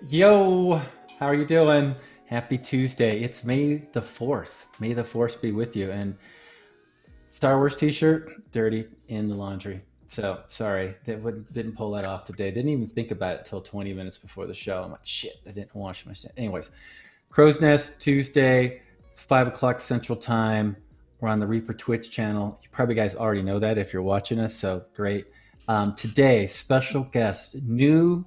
Yo, how are you doing? Happy Tuesday. It's May the 4th. May the Force be with you. And Star Wars t-shirt, dirty in the laundry. So sorry, didn't pull that off today. Didn't even think about it till 20 minutes before the show. I'm like, shit, I didn't wash my shit. Anyways, Crow's Nest Tuesday. It's 5 o'clock Central Time. We're on the Reaper Twitch channel. You probably guys already know that if you're watching us, so great. Today, special guest, new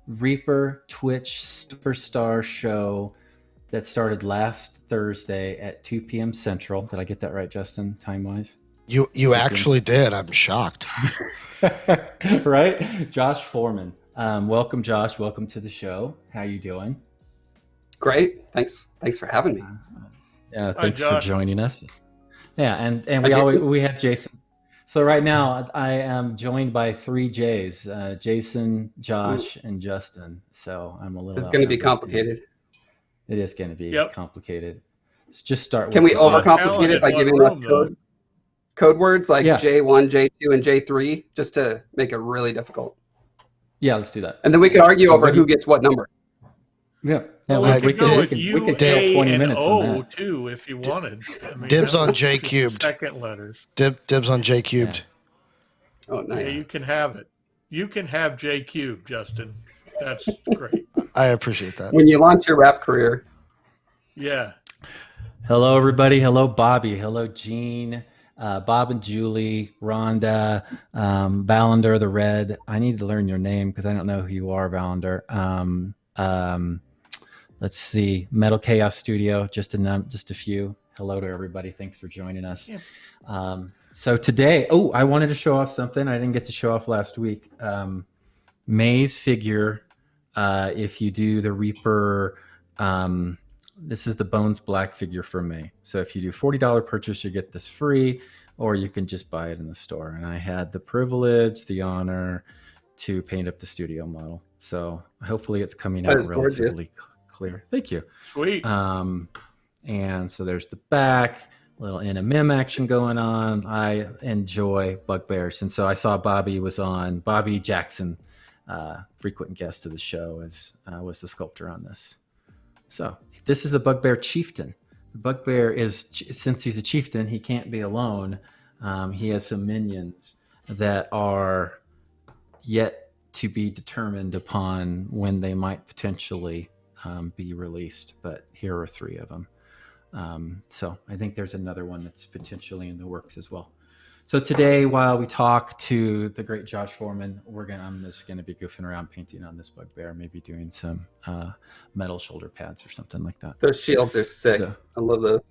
Reaper Twitch Superstar show that started last Thursday at 2 p.m. Central. Did I get that right, Justin, time-wise? You 2 p.m. actually did. I'm shocked. Right? Josh Foreman. Welcome, Josh. Welcome to the show. How you doing? Great. Thanks for having me. Yeah, Hi, thanks for Josh. joining us. Yeah, and Hi, Jason. we have Jason. So right now I am joined by three J's, Jason, Ooh, Josh, and Justin. So I'm a this little is going to be outnumbered. Yeah, complicated. it is going to be Yep. complicated. Let's just start Can with we the Lot of J. overcomplicate talent it in by one giving us room, though. code words like Yeah, J1, J2, and J3 just to make it really difficult? yeah, let's do that. And then we could argue So over what do who you? gets what number. Yeah, yeah, Well, we we I we could could go we dib, with could we U, could kill dib, A, 20 and minutes on O that. too, if you di- wanted. I mean, dibs that on was J just the cubed. second letters. Dibs on J Yeah, cubed. Oh, Yeah, yeah. you nice. can have it. You can have J cube, Justin. That's great. I appreciate that. When you launch your rap career, Yeah. Hello, everybody. Hello, Bobby. Hello, Jean, Bob and Julie, Rhonda, Valander the Red. I need to learn your name because I don't know who you are, Valander. Let's see, Metal Chaos Studio, just a few. Hello to everybody. Thanks for joining us. Yeah. So today, oh, I wanted to show off something I didn't get to show off last week. May's figure, if you do the Reaper, um, this is the Bones Black figure for May. So if you do $40 purchase, you get this free, or you can just buy it in the store. And I had the privilege, the honor to paint up the studio model. So hopefully it's coming that out is gorgeous. relatively clear. Thank you. Sweet. Um, and so there's the back, little NMM action going on. I enjoy bugbears. And so I saw Bobby was on, Bobby Jackson, frequent guest of the show, was the sculptor on this. So this is the Bugbear Chieftain. The Bugbear is, since he's a chieftain, he can't be alone. He has some minions that are yet to be determined upon when they might potentially be released. But here are three of them. So I think there's another one that's potentially in the works as well. So today, while we talk to the great Josh Foreman, I'm just gonna be goofing around painting on this bugbear, maybe doing some metal shoulder pads or something like that. Those shields are sick. So I love those.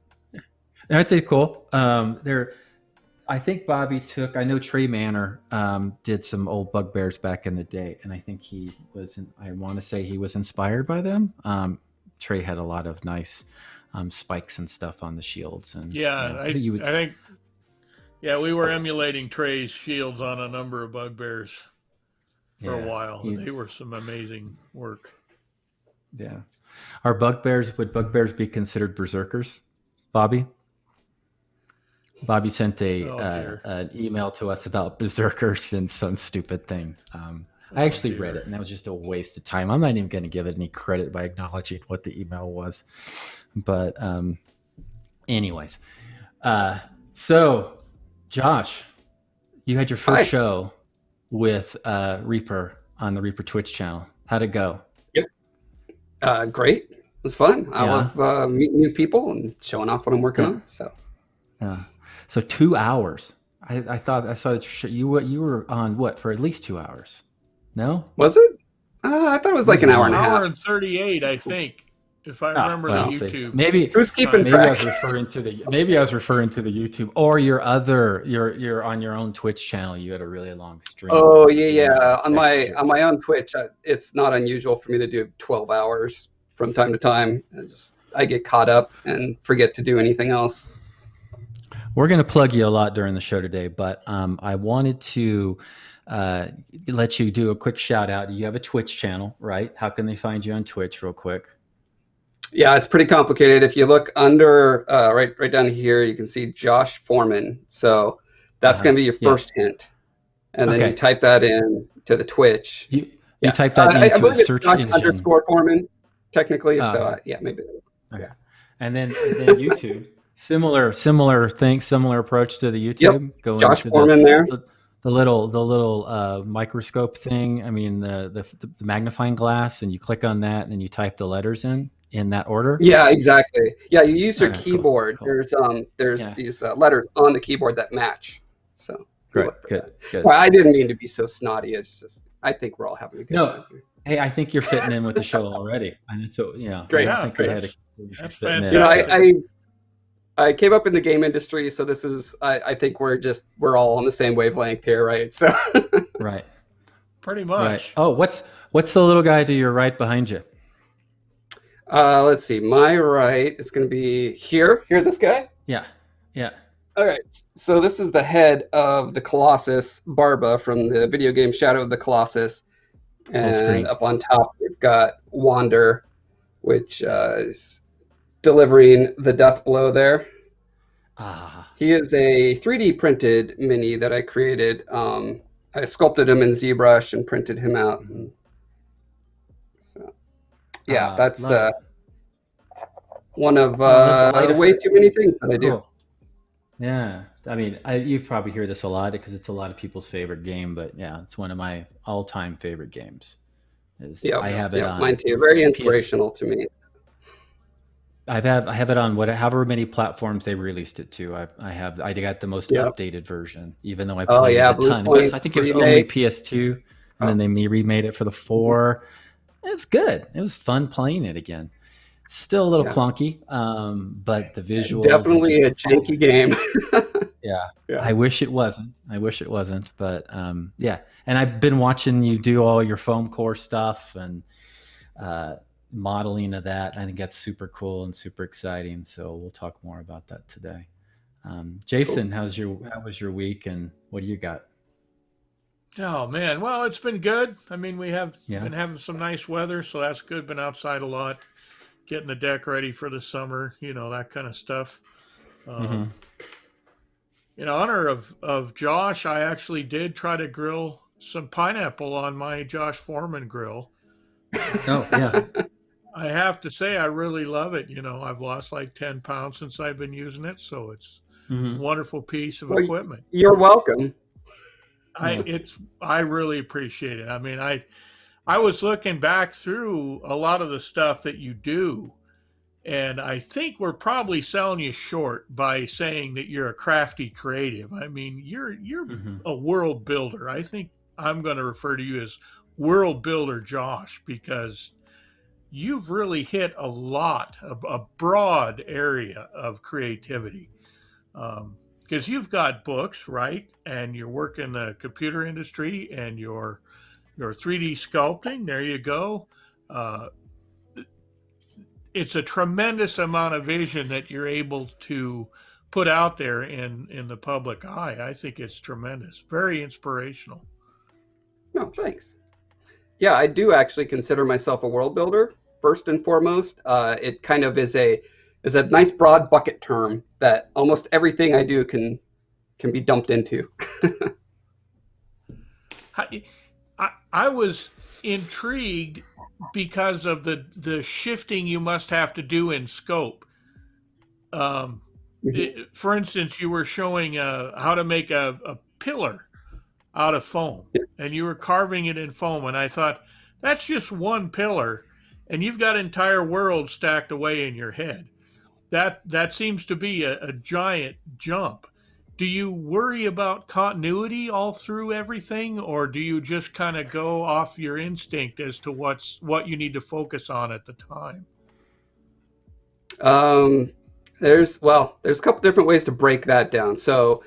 aren't they cool? I think Bobby took. I know Trey Manor did some old bugbears back in the day, and I think he was. I want to say he was inspired by them. Trey had a lot of nice spikes and stuff on the shields, and Yeah, because you would, I think yeah, we were emulating Trey's shields on a number of bugbears for a yeah, while, and you, they were some amazing work. yeah. Are bugbears? Would bugbears be considered berserkers, Bobby? Bobby sent Oh dear. an email to us about berserkers and some stupid thing. I Oh actually read it, dear. and that was just a waste of time. I'm not even going to give it any credit by acknowledging what the email was. But anyways, so Josh, you had your first Hi. show with Reaper on the Reaper Twitch channel. How'd it go? Yep. Great. It was fun. I Yeah, love meeting new people and showing off what I'm working yeah, on. So yeah. So 2 hours. I thought I saw that you were on what for at least 2 hours. No? was it? I thought it was like Was an it hour and a more? Hour half. and 38, I think, if I Ah, remember the well, Oh, see, YouTube who's keeping time. maybe I track? was referring to the YouTube or your on your own Twitch channel. You had a really long stream where Oh you were yeah, doing all yeah. that On my texture. on my own Twitch, it's not unusual for me to do 12 hours from time to time. I get caught up and forget to do anything else. We're going to plug you a lot during the show today, but I wanted to uh, let you do a quick shout out. You have a Twitch channel, right? How can they find you on Twitch, real quick? Yeah, it's pretty complicated. If you look under right down here, you can see Josh Foreman. So that's Uh-huh. going to be your Yeah. first hint, and then you Okay. type that in to the Twitch. You You type that I into a believe it's search Josh engine. _Foreman, technically. Oh, So okay. yeah, maybe. Okay. Yeah. And then YouTube, similar thing, similar approach to the Yep. YouTube. Go Josh into Foreman there. the little microscope thing. I mean the magnifying glass, and you click on that, and you type the letters in that order. Yeah, exactly. Yeah, you use your Okay, keyboard. cool. There's Yeah, these letters on the keyboard that match. So you great, look for good, that. good. Well, I didn't mean to be so snotty. It's just I think we're all having a good No, time here. hey, I think you're fitting in with the show already, and so I Great. don't Yeah, think we had Great. a that's fitting in. You know, fantastic. I came up in the game industry, so this is I think we're all on the same wavelength here, right? So Right, Pretty right. much. Oh, what's the little guy to your right behind you? let's see. My right is going to be here. Here, this guy. Yeah, yeah. All right. So this is the head of the Colossus, Barba, from the video game Shadow of the Colossus. Full And screen. up on top, we've got Wander, which is delivering the death blow there. Ah, He is a 3D printed mini that I created. I sculpted him in ZBrush and printed him out. And so, yeah, that's love it. one of No, I love the light way effect. too many things that I do. Cool. Yeah, I mean, you probably hear this a lot because it's a lot of people's favorite game, but yeah, it's one of my all-time favorite games. Yeah, I have it yeah, on mine too. Very PS. inspirational to me. I have it on however many platforms they released it to. I got the most Yeah. updated version, even though I Oh played yeah, it a Blue ton. Point I think it was only remake. PS2, and then Oh, they remade it for the 4. It was good. It was fun playing it again. Still a little yeah, clunky, but the visuals and definitely just a janky game. yeah. Yeah. I wish it wasn't. But yeah. And I've been watching you do all your foam core stuff and uh, modeling of that. I think that's super cool and super exciting. So we'll talk more about that today. Cool. Jason, how was your week, and what do you got? Oh man, well, it's been good. I mean, we have Yeah. been having some nice weather, so that's good. Been outside a lot, getting the deck ready for the summer, that kind of stuff. hmm In honor of Josh, I actually did try to grill some pineapple on my Josh Foreman grill. Oh yeah. I have to say, I really love it. I've lost like 10 pounds since I've been using it, so it's a hmm wonderful piece of Well, equipment. you're welcome. Yeah. I really appreciate it. I mean, I was looking back through a lot of the stuff that you do, and I think we're probably selling you short by saying that you're a crafty creative. I mean, you're hmm a world builder. I think I'm going to refer to you as world builder Josh, because you've really hit a broad area of creativity. Because you've got books, right? And you work in the computer industry, and your 3D sculpting. There you go. Uh, it's a tremendous amount of vision that you're able to put out there in the public eye. I think it's tremendous, very inspirational. No, thanks. Yeah, I do actually consider myself a world builder first and foremost. It kind of is a nice broad bucket term that almost everything I do can be dumped into. I was intrigued because of the shifting you must have to do in scope. Um, for instance, you were showing how to make a pillar out of foam, and you were carving it in foam, and I thought, that's just one pillar, and you've got entire worlds stacked away in your head. That seems to be a giant jump. Do you worry about continuity all through everything, or do you just kind of go off your instinct as to what you need to focus on at the time? There's a couple different ways to break that down. So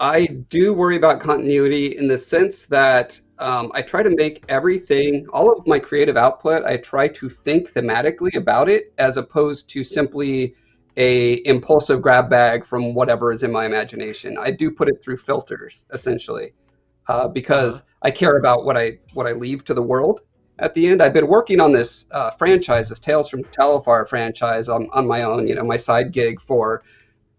I do worry about continuity in the sense that I try to make everything, all of my creative output, I try to think thematically about it as opposed to simply a impulsive grab bag from whatever is in my imagination. I do put it through filters, essentially, because I care about what I leave to the world at the end. I've been working on this franchise, this Tales from Talifar franchise on my own, my side gig for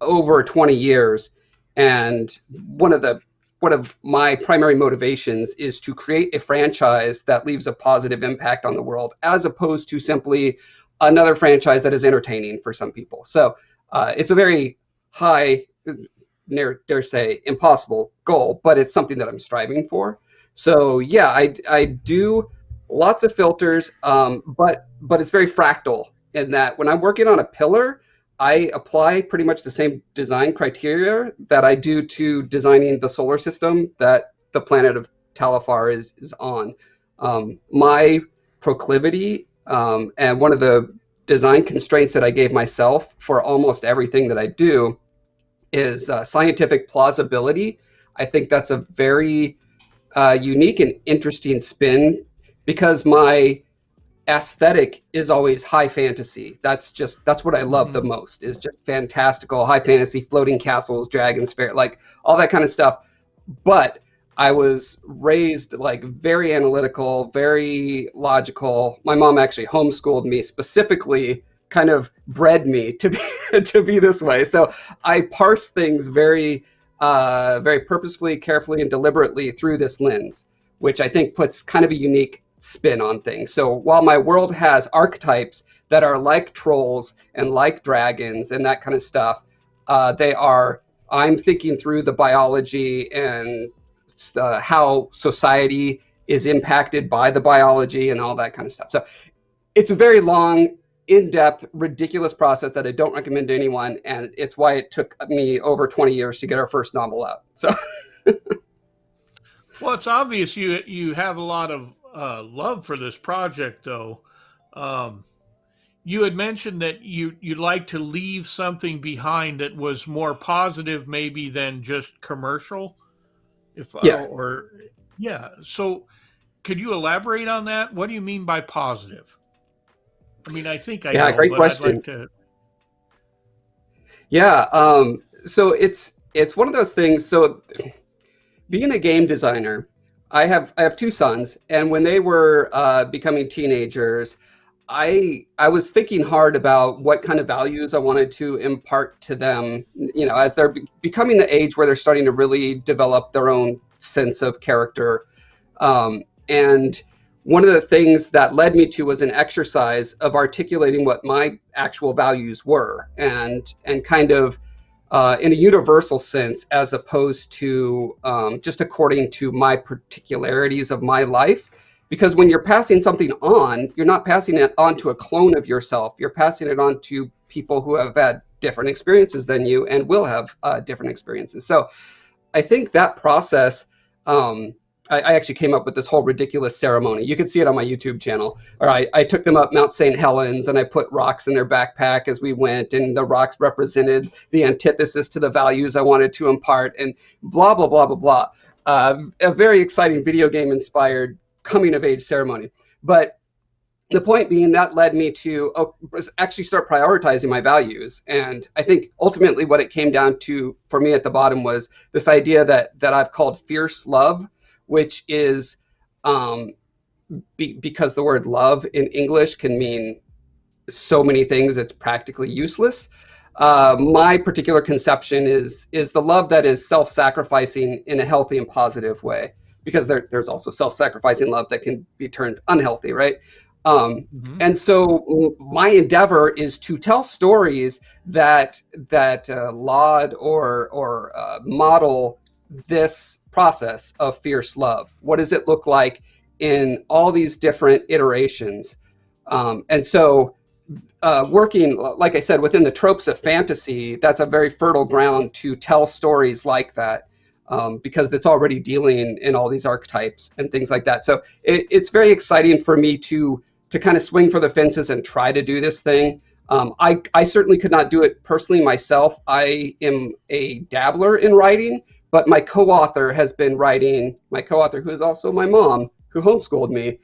over 20 years. And one of the one of my primary motivations is to create a franchise that leaves a positive impact on the world, as opposed to simply another franchise that is entertaining for some people. So it's a very high, dare say, impossible goal, but it's something that I'm striving for. So yeah, I do lots of filters, but it's very fractal in that when I'm working on a pillar, I apply pretty much the same design criteria that I do to designing the solar system that the planet of Talifar is on. My proclivity, and one of the design constraints that I gave myself for almost everything that I do is scientific plausibility. I think that's a very unique and interesting spin, because my aesthetic is always high fantasy. That's what I love the most, is just fantastical high fantasy, floating castles, dragons, fair, like all that kind of stuff. But I was raised like very analytical, very logical. My mom actually homeschooled me, specifically kind of bred me to be to be this way. So I parse things very very purposefully, carefully, and deliberately through this lens, which I think puts kind of a unique spin on things. So while my world has archetypes that are like trolls and like dragons and that kind of stuff, I'm thinking through the biology and how society is impacted by the biology and all that kind of stuff. So it's a very long, in-depth, ridiculous process that I don't recommend to anyone, and it's why it took me over 20 years to get our first novel out. So well, it's obvious you have a lot of love for this project, though. You had mentioned that you'd like to leave something behind that was more positive, maybe, than just commercial. So could you elaborate on that? What do you mean by positive? I mean, I think I know, great but question. I'd like to. Yeah, so it's one of those things. So being a game designer, I have two sons, and when they were becoming teenagers, I was thinking hard about what kind of values I wanted to impart to them, as they're becoming the age where they're starting to really develop their own sense of character. And one of the things that led me to was an exercise of articulating what my actual values were, and kind of in a universal sense, as opposed to just according to my particularities of my life. Because when you're passing something on, you're not passing it on to a clone of yourself. You're passing it on to people who have had different experiences than you and will have different experiences. So I think that process, I actually came up with this whole ridiculous ceremony. You can see it on my YouTube channel. Or I took them up Mount St. Helens, and I put rocks in their backpack as we went, and the rocks represented the antithesis to the values I wanted to impart, and blah, blah, blah, blah, blah. A very exciting video game inspired coming of age ceremony. But the point being, that led me to actually start prioritizing my values. And I think ultimately what it came down to for me at the bottom was this idea that I've called fierce love, which is because the word love in English can mean so many things, it's practically useless. My particular conception is the love that is self-sacrificing in a healthy and positive way, because there's also self-sacrificing love that can be turned unhealthy, right? And so my endeavor is to tell stories that laud or model this process of fierce love. What does it look like in all these different iterations? And so working, like I said, within the tropes of fantasy, that's a very fertile ground to tell stories like that, because it's already dealing in all these archetypes and things like that. So it's very exciting for me to kind of swing for the fences and try to do this thing. I certainly could not do it personally myself. I am a dabbler in writing, but my co-author has been writing, my co-author, who is also my mom, who homeschooled me,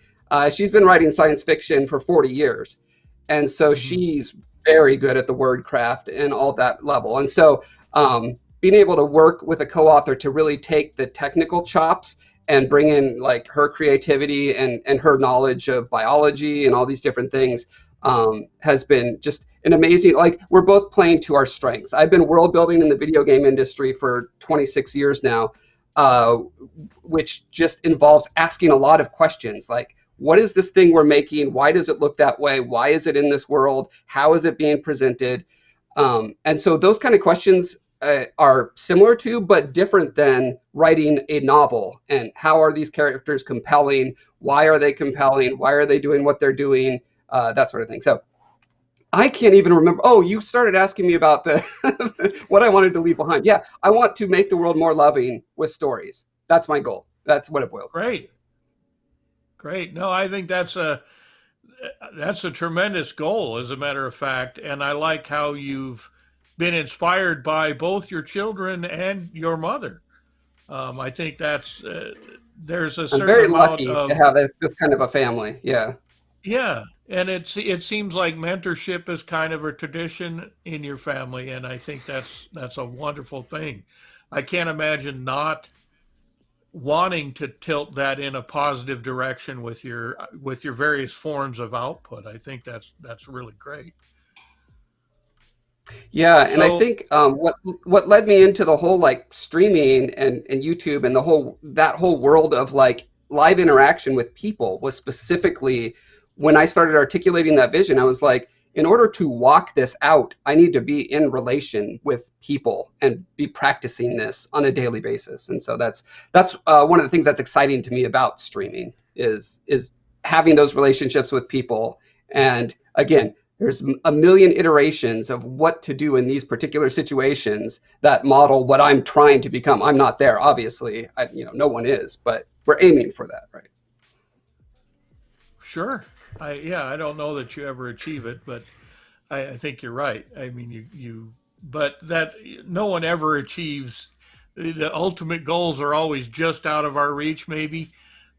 she's been writing science fiction for 40 years. And so she's very good at the word craft and all that level. And so being able to work with a co-author to really take the technical chops and bring in like her creativity and her knowledge of biology and all these different things has been just an amazing, like, we're both playing to our strengths. I've been world building in the video game industry for 26 years now. uh, which just involves asking a lot of questions like, what is this thing we're making? Why does it look that way? Why is it in this world? How is it being presented? And so those kind of questions are similar to, but different than writing a novel. And how are these characters compelling? Why are they compelling? Why are they doing what they're doing? That sort of thing. So I can't even remember. Oh, you started asking me about the what I wanted to leave behind. Yeah, I want to make the world more loving with stories. That's my goal. That's what it boils down to. Great. No, I think that's a tremendous goal, as a matter of fact. And I like how you've been inspired by both your children and your mother. I think that's there's a certain I'm very amount lucky of to have this kind of a family. Yeah. yeah, and it seems like mentorship is kind of a tradition in your family, and I think that's a wonderful thing. I can't imagine not wanting to tilt that in a positive direction with your various forms of output. I think that's really great. Yeah, and I So, think what led me into the whole like streaming and YouTube and that whole world of like live interaction with people was specifically when I started articulating that vision. I was like, in order to walk this out, I need to be in relation with people and be practicing this on a daily basis. And so that's one of the things that's exciting to me about streaming is having those relationships with people. And again, there's a million iterations of what to do in these particular situations that model what I'm trying to become. I'm not there, obviously. No one is, but we're aiming for that, right? sure. I don't know that you ever achieve it, but I think you're right. I mean, but that no one ever achieves. The ultimate goals are always just out of our reach, maybe,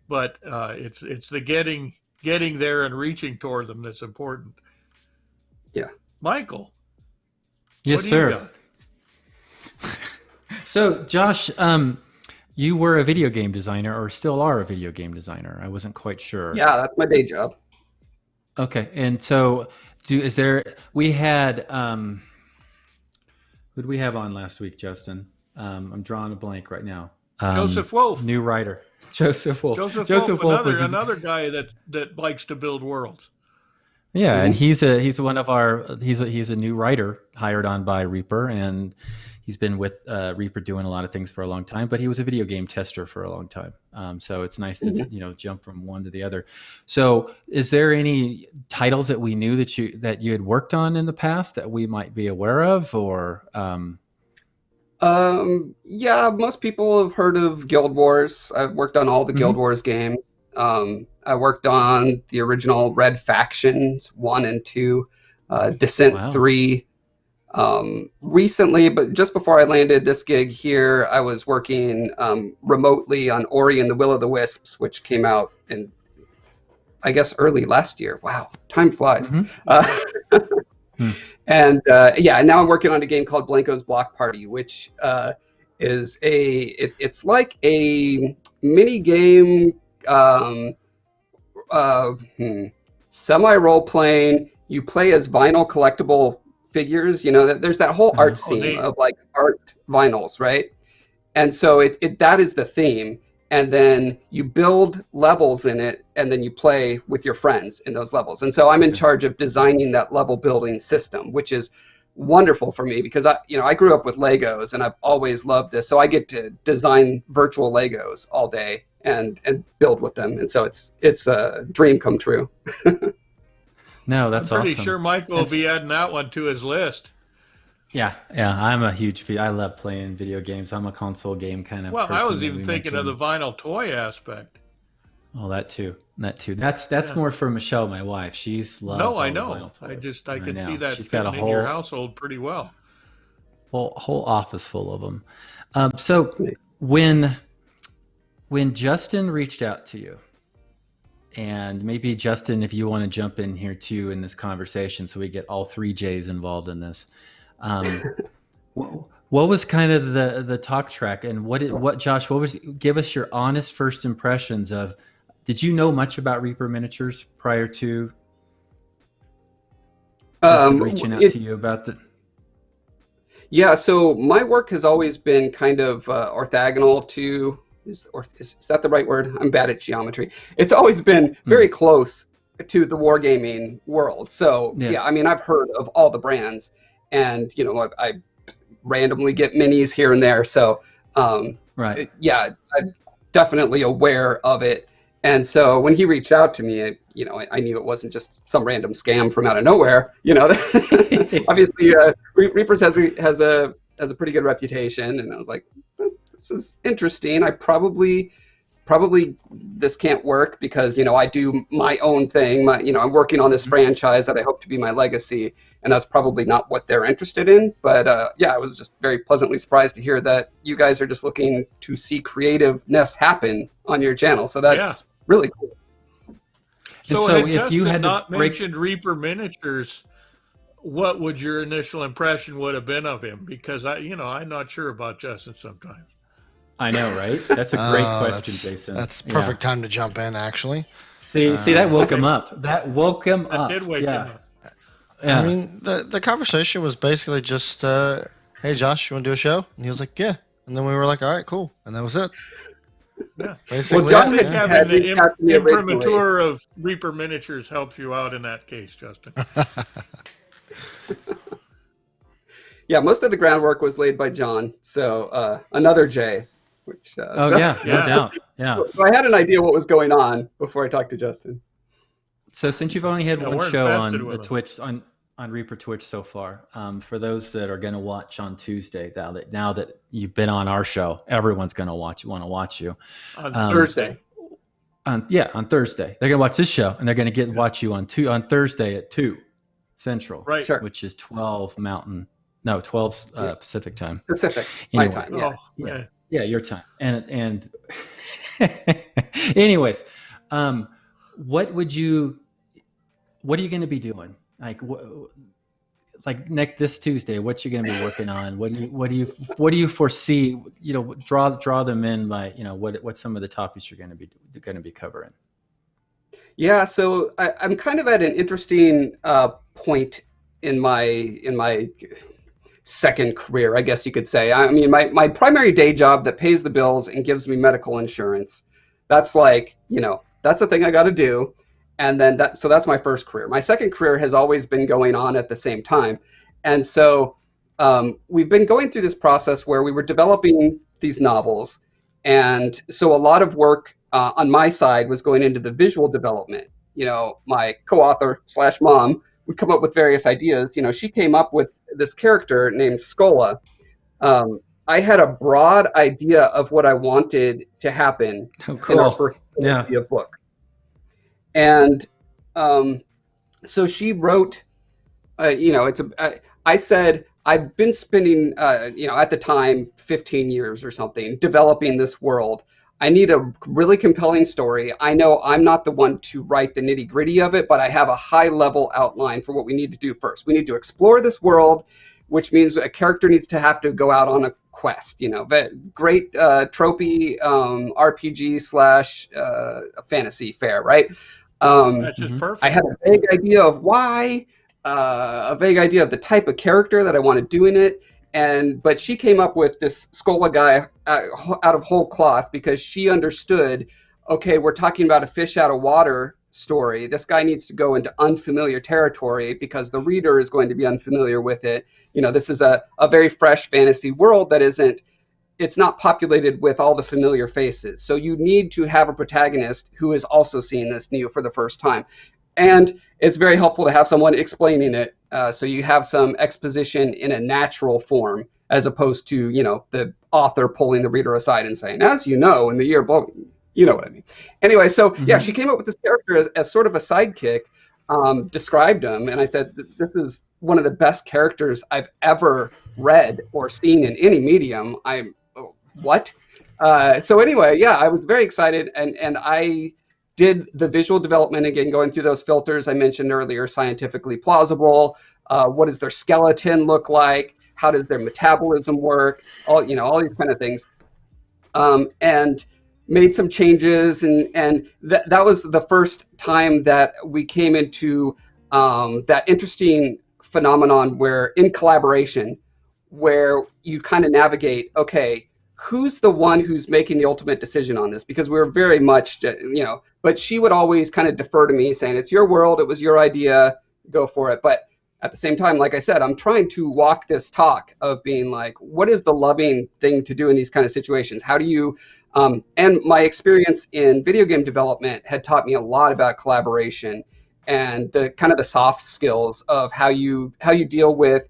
but it's the getting there and reaching toward them that's important. Yeah. Michael, Yes, what do sir. you got? So, Josh, you were a video game designer, or still are a video game designer. I wasn't quite sure. Yeah, that's my day job. Okay, and so we had who did we have on last week, Justin? I'm drawing a blank right now. Joseph Wolf. New writer, Joseph Wolf. Joseph Wolf, was another guy that likes to build worlds. Yeah, and Mhm. he's one of our he's a new writer hired on by Reaper, and he's been with Reaper doing a lot of things for a long time. But he was a video game tester for a long time, so it's nice to Mhm. jump from one to the other. So, is there any titles that we knew that you had worked on in the past that we might be aware of, or Yeah, most people have heard of Guild Wars. I've worked on all the Guild mhm. Wars games. I worked on the original Red Factions 1 and 2, Descent Wow. 3. Recently, but just before I landed this gig here, I was working remotely on Ori and the Will of the Wisps, which came out in, I guess, early last year. Wow, time flies. Hmm. Uh, Hmm. and yeah, and now I'm working on a game called Blanco's Block Party, which is it's like a mini game, um, uh, hmm, semi role playing. You play as vinyl collectible figures. There's that whole art Oh, scene neat. of like art vinyls, right? And so it that is the theme. And then you build levels in it, and then you play with your friends in those levels. And so I'm in Okay. charge of designing that level building system, which is wonderful for me because I grew up with Legos and I've always loved this. So I get to design virtual Legos all day and build with them. And so it's a dream come true. No, I'm that's pretty awesome. sure Michael will And be adding that one to his list. yeah, I'm a huge I love playing video games. I'm a console game kind of Well, I person was that even we thinking of the mentioned. vinyl toy aspect. Oh, that too. That too. That's Yeah. more for Michelle, my wife. She No, loves I all the know. vinyl toys. I I could see know. that She's got a fitting in your whole household pretty well. whole office full of them. So when Justin reached out to you, and maybe Justin, if you want to jump in here too in this conversation, so we get all three J's involved in this. Um, what was kind of the talk track, and what Josh? What was? Give us your honest first impressions of. Did you know much about Reaper Miniatures prior to Justin Um, reaching out it, to you about the? Yeah, so my work has always been kind of orthogonal to, is that the right word? I'm bad at geometry. It's always been very close to the wargaming world. So Yeah. yeah, I mean, I've heard of all the brands, and I randomly get minis here and there. So Right. yeah, I'm definitely aware of it. And so when he reached out to me, I knew it wasn't just some random scam from out of nowhere. Obviously, Reapers has a pretty good reputation, and I was like, this is interesting. I probably this can't work because I do my own thing. I'm working on this franchise that I hope to be my legacy, and that's probably not what they're interested in. But yeah, I was just very pleasantly surprised to hear that you guys are just looking to see creativeness happen on your channel. So that's really cool. So, so had if Justin you had to not mentioned Reaper Miniatures, what would your initial impression would have been of him? Because I'm not sure about Justin sometimes. I know, right? That's a great question, Jason. That's perfect time to jump in, actually. See, that woke him up. That woke him up. That did wake him up. Yeah. I mean, the conversation was basically just, hey, Josh, you want to do a show? And he was like, yeah. And then we were like, all right, cool. And that was it. Yeah. Basically, well, John having the imprimatur of Reaper Miniatures helps you out in that case, Justin. Yeah, most of the groundwork was laid by John. So another J. Which, no doubt. Yeah. So I had an idea what was going on before I talked to Justin. So since you've only had one show on the Twitch on Reaper Twitch so far, for those that are going to watch on Tuesday, now that you've been on our show, everyone's going to want to watch you on Thursday. On Thursday, they're going to watch this show, and they're going to watch you on Thursday at 2 Central, right? Which is 12 Mountain, 12 Pacific time. Pacific, anyway, my time. Yeah. Yeah, your time. And anyways, what are you going to be doing? Like this Tuesday, what you going to be working on? What do you foresee? Draw them in by what some of the topics you're going to be covering. Yeah, so I'm kind of at an interesting point in my second career, I guess you could say. I mean, my primary day job that pays the bills and gives me medical insurance, that's that's a thing I got to do. And then that's my first career. My second career has always been going on at the same time. And so we've been going through this process where we were developing these novels. And so a lot of work on my side was going into the visual development. My co-author / mom would come up with various ideas. She came up with this character named Scola. I had a broad idea of what I wanted to happen in our first book. And so she wrote, I said, I've been spending, at the time, 15 years or something, developing this world. I need a really compelling story. I know I'm not the one to write the nitty gritty of it, but I have a high level outline for what we need to do first. We need to explore this world, which means a character needs to have to go out on a quest, great tropey RPG / fantasy fare, right? That's just perfect. I had a vague idea of why, a vague idea of the type of character that I want to do in it. But she came up with this Scola guy out of whole cloth because she understood, okay, we're talking about a fish out of water story. This guy needs to go into unfamiliar territory because the reader is going to be unfamiliar with it. This is a very fresh fantasy world that it's not populated with all the familiar faces. So you need to have a protagonist who is also seeing this new for the first time. And it's very helpful to have someone explaining it. So you have some exposition in a natural form, as opposed to, the author pulling the reader aside and saying, as you know, in the year, blah, you know what I mean. Anyway, so yeah, she came up with this character as sort of a sidekick, described him. And I said, this is one of the best characters I've ever read or seen in any medium. What? So anyway, yeah, I was very excited. And I did the visual development, again, going through those filters I mentioned earlier, scientifically plausible. What does their skeleton look like? How does their metabolism work? All these kind of things. And made some changes. And that was the first time that we came into that interesting phenomenon where in collaboration, where you kind of navigate, okay, who's the one who's making the ultimate decision on this? Because we're very much, but she would always kind of defer to me saying, it's your world, it was your idea, go for it. But at the same time, like I said, I'm trying to walk this talk of being like, what is the loving thing to do in these kind of situations? How do you, and my experience in video game development had taught me a lot about collaboration and the kind of the soft skills of how you deal with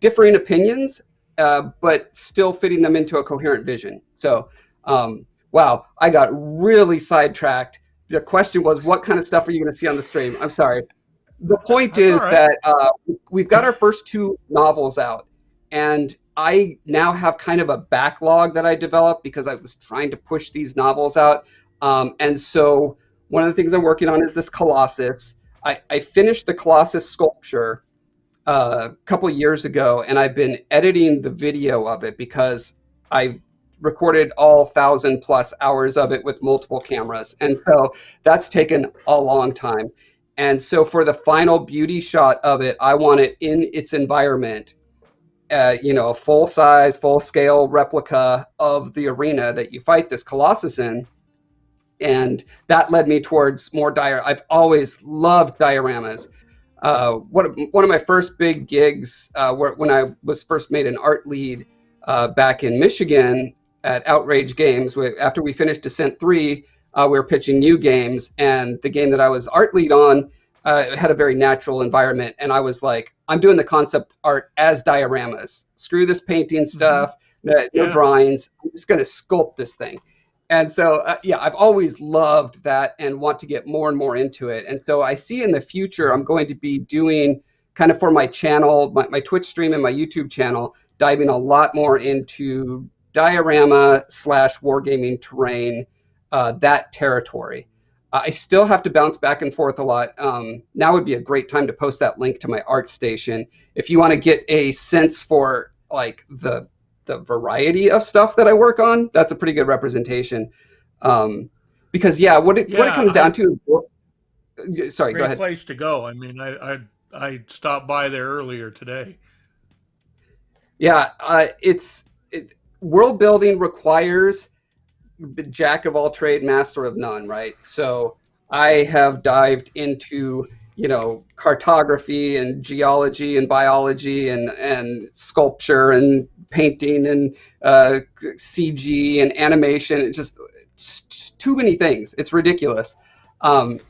differing opinions, but still fitting them into a coherent vision. So, wow, I got really sidetracked. The question was, what kind of stuff are you going to see on the stream? I'm sorry. The point That's is all right. that we've got our first 2 novels out, and I now have kind of a backlog that I developed because I was trying to push these novels out. And so one of the things I'm working on is this Colossus. I finished the Colossus sculpture a couple of years ago, and I've been editing the video of it because I recorded all 1,000+ hours of it with multiple cameras. And so that's taken a long time. And so for the final beauty shot of it, I want it in its environment, a full-size, full-scale replica of the arena that you fight this Colossus in. And that led me towards more I've always loved dioramas. One of my first big gigs when I was first made an art lead back in Michigan at Outrage Games, after we finished Descent 3, we were pitching new games, and the game that I was art lead on had a very natural environment, and I was like, I'm doing the concept art as dioramas. Screw this painting stuff, no drawings. I'm just going to sculpt this thing. And so, I've always loved that and want to get more and more into it. And so I see in the future, I'm going to be doing kind of for my channel, my Twitch stream and my YouTube channel, diving a lot more into diorama / wargaming terrain, that territory. I still have to bounce back and forth a lot. Now would be a great time to post that link to my art station. If you want to get a sense for like the variety of stuff that I work on, that's a pretty good representation. Because what it comes down to. Sorry, go ahead. Great place to go. I mean, I stopped by there earlier today. Yeah, world building requires jack of all trade, master of none, right? So I have dived into cartography and geology and biology and sculpture and painting and CG and animation. It's just too many things. It's ridiculous. I'm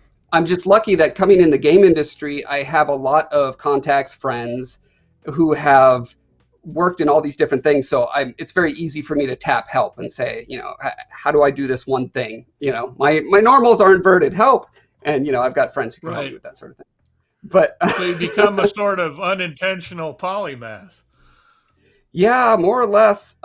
just lucky that coming in the game industry, I have a lot of contacts, friends who have worked in all these different things. So it's very easy for me to tap help and say, how do I do this one thing? My normals are inverted, help. And, I've got friends who can help me with that sort of thing. But so you become a sort of unintentional polymath. Yeah, more or less.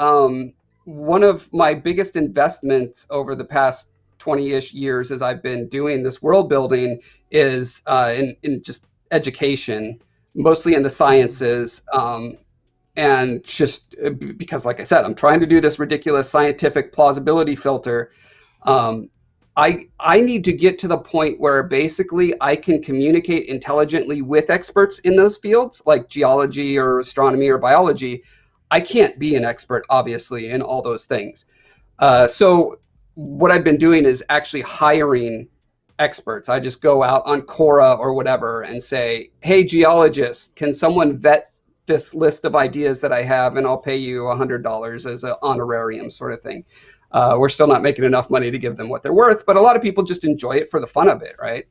One of my biggest investments over the past 20-ish years as I've been doing this world building is in just education, mostly in the sciences. And just because, like I said, I'm trying to do this ridiculous scientific plausibility filter. I need to get to the point where basically I can communicate intelligently with experts in those fields, like geology or astronomy or biology. I can't be an expert, obviously, in all those things. So what I've been doing is actually hiring experts. I just go out on Quora or whatever and say, hey, geologist, can someone vet this list of ideas that I have, and I'll pay you $100 as an honorarium sort of thing. We're still not making enough money to give them what they're worth, but a lot of people just enjoy it for the fun of it, right?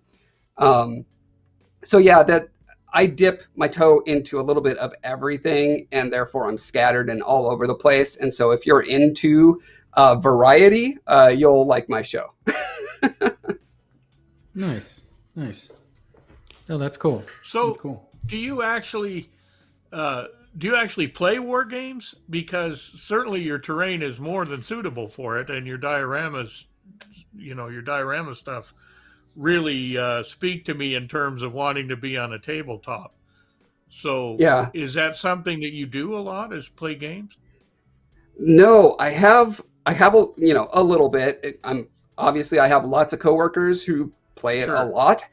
That I dip my toe into a little bit of everything, and therefore I'm scattered and all over the place. And so if you're into variety, you'll like my show. Nice. Oh, that's cool. So that's cool. Do you actually play war games? Because certainly your terrain is more than suitable for it, and your dioramas, your diorama stuff really speak to me in terms of wanting to be on a tabletop. So is that something that you do a lot, is play games? No, I have a little bit. I have lots of coworkers who play it a lot.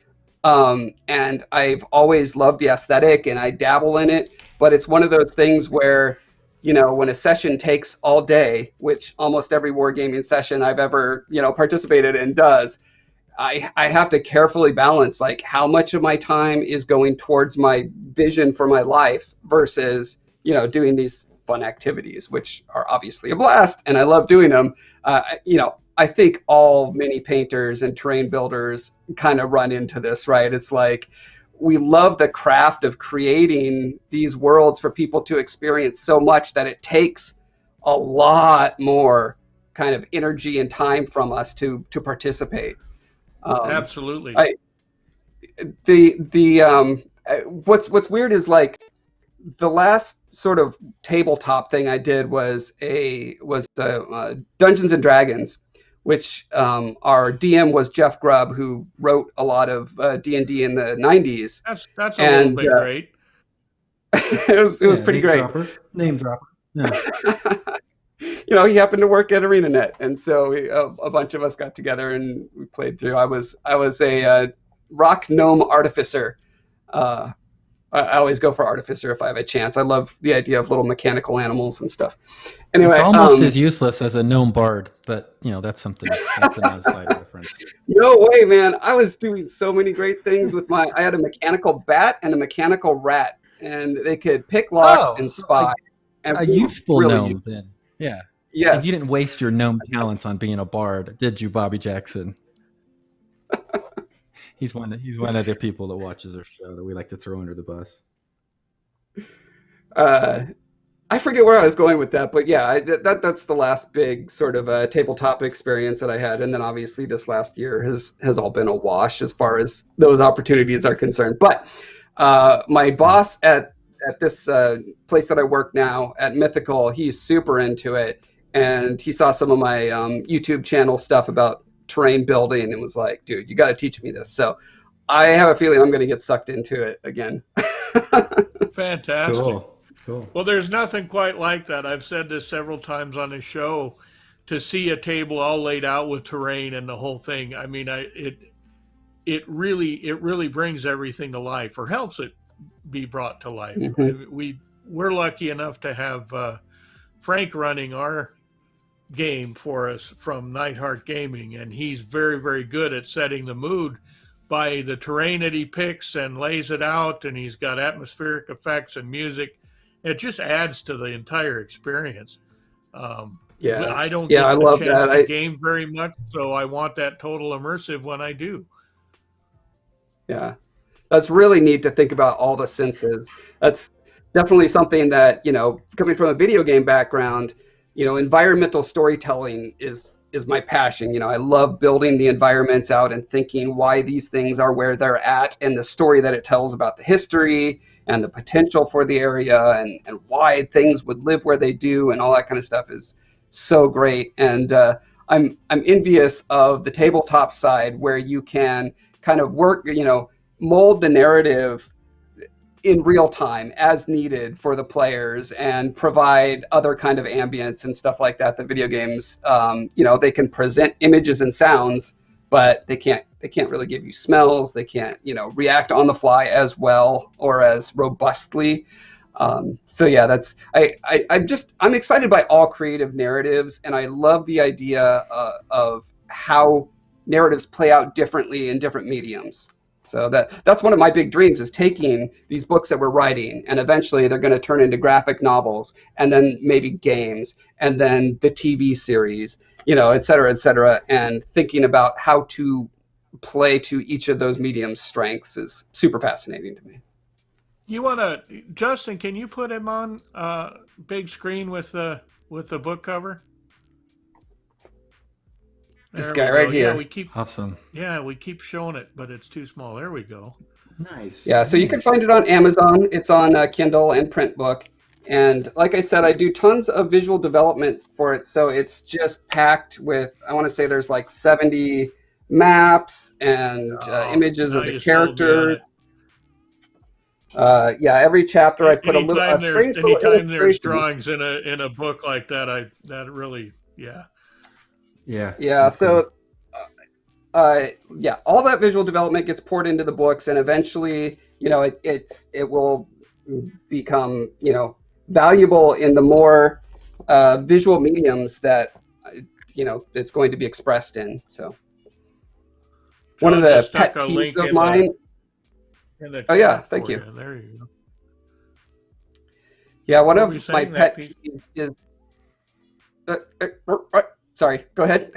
And I've always loved the aesthetic and I dabble in it, but it's one of those things where when a session takes all day, which almost every wargaming session I've ever, participated in does, I have to carefully balance like how much of my time is going towards my vision for my life versus, doing these fun activities, which are obviously a blast and I love doing them. I think all mini painters and terrain builders kind of run into this, right? It's like we love the craft of creating these worlds for people to experience so much that it takes a lot more kind of energy and time from us to participate. Absolutely. What's weird is like the last sort of tabletop thing I did was Dungeons and Dragons, which our DM was Jeff Grubb, who wrote a lot of D&D in the 90s. That's a little bit great. it was pretty great. Name dropper. Yeah. He happened to work at ArenaNet, and so a bunch of us got together and we played through. I was a rock gnome artificer. I always go for artificer if I have a chance. I love the idea of little mechanical animals and stuff. Anyway, it's almost as useless as a gnome bard, but that's something. That's another side reference. No way, man! I was doing so many great things with I had a mechanical bat and a mechanical rat, and they could pick locks and spy. A useful gnome, then. Yeah. Yes. And you didn't waste your gnome talents on being a bard, did you, Bobby Jackson? He's one of the people that watches our show that we like to throw under the bus. I forget where I was going with that, but yeah, that's the last big sort of tabletop experience that I had, and then obviously this last year has all been a wash as far as those opportunities are concerned. But my boss at this place that I work now at Mythical, he's super into it, and he saw some of my YouTube channel stuff about terrain building and was like, dude, you got to teach me this. So I have a feeling I'm going to get sucked into it again. Fantastic. Cool. Well, there's nothing quite like that. I've said this several times on the show, to see a table all laid out with terrain and the whole thing. I mean, it really brings everything to life, or helps it be brought to life. Mm-hmm. We're lucky enough to have Frank running our game for us from Nightheart Gaming, and he's very, very good at setting the mood by the terrain that he picks and lays it out, and he's got atmospheric effects and music. It just adds to the entire experience. I don't get the chance to game very much, so I want that total immersive when I do. Yeah, that's really neat to think about all the senses. That's definitely something that, coming from a video game background, environmental storytelling is my passion. I love building the environments out and thinking why these things are where they're at, and the story that it tells about the history and the potential for the area, and why things would live where they do, and all that kind of stuff is so great. And I'm envious of the tabletop side, where you can kind of work, mold the narrative in real time as needed for the players, and provide other kind of ambience and stuff like that. The video games, they can present images and sounds, but they can't really give you smells. They can't, react on the fly as well or as robustly. So yeah, I'm excited by all creative narratives, and I love the idea of how narratives play out differently in different mediums. So that's one of my big dreams, is taking these books that we're writing, and eventually they're going to turn into graphic novels, and then maybe games, and then the TV series, et cetera, and thinking about how to play to each of those mediums' strengths is super fascinating to me. Justin, can you put him on big screen with the book cover? This guy right here. Yeah, we keep showing it, but it's too small. There we go. Nice. Yeah, so you can find it on Amazon. It's on Kindle and print book. And like I said, I do tons of visual development for it. So it's just packed with, I want to say there's like 70 maps and images of the characters. Every chapter I put a little. Anytime there's drawings in a book like that, that really. Yeah. So, all that visual development gets poured into the books, and eventually, it will become, valuable in the more visual mediums that it's going to be expressed in. So one of John the just pet stuck a peeves link of mine. in the Oh yeah, chat thank for you. you. There you go. Yeah, one What were you of my saying, that pet piece? peeves is. Sorry, go ahead.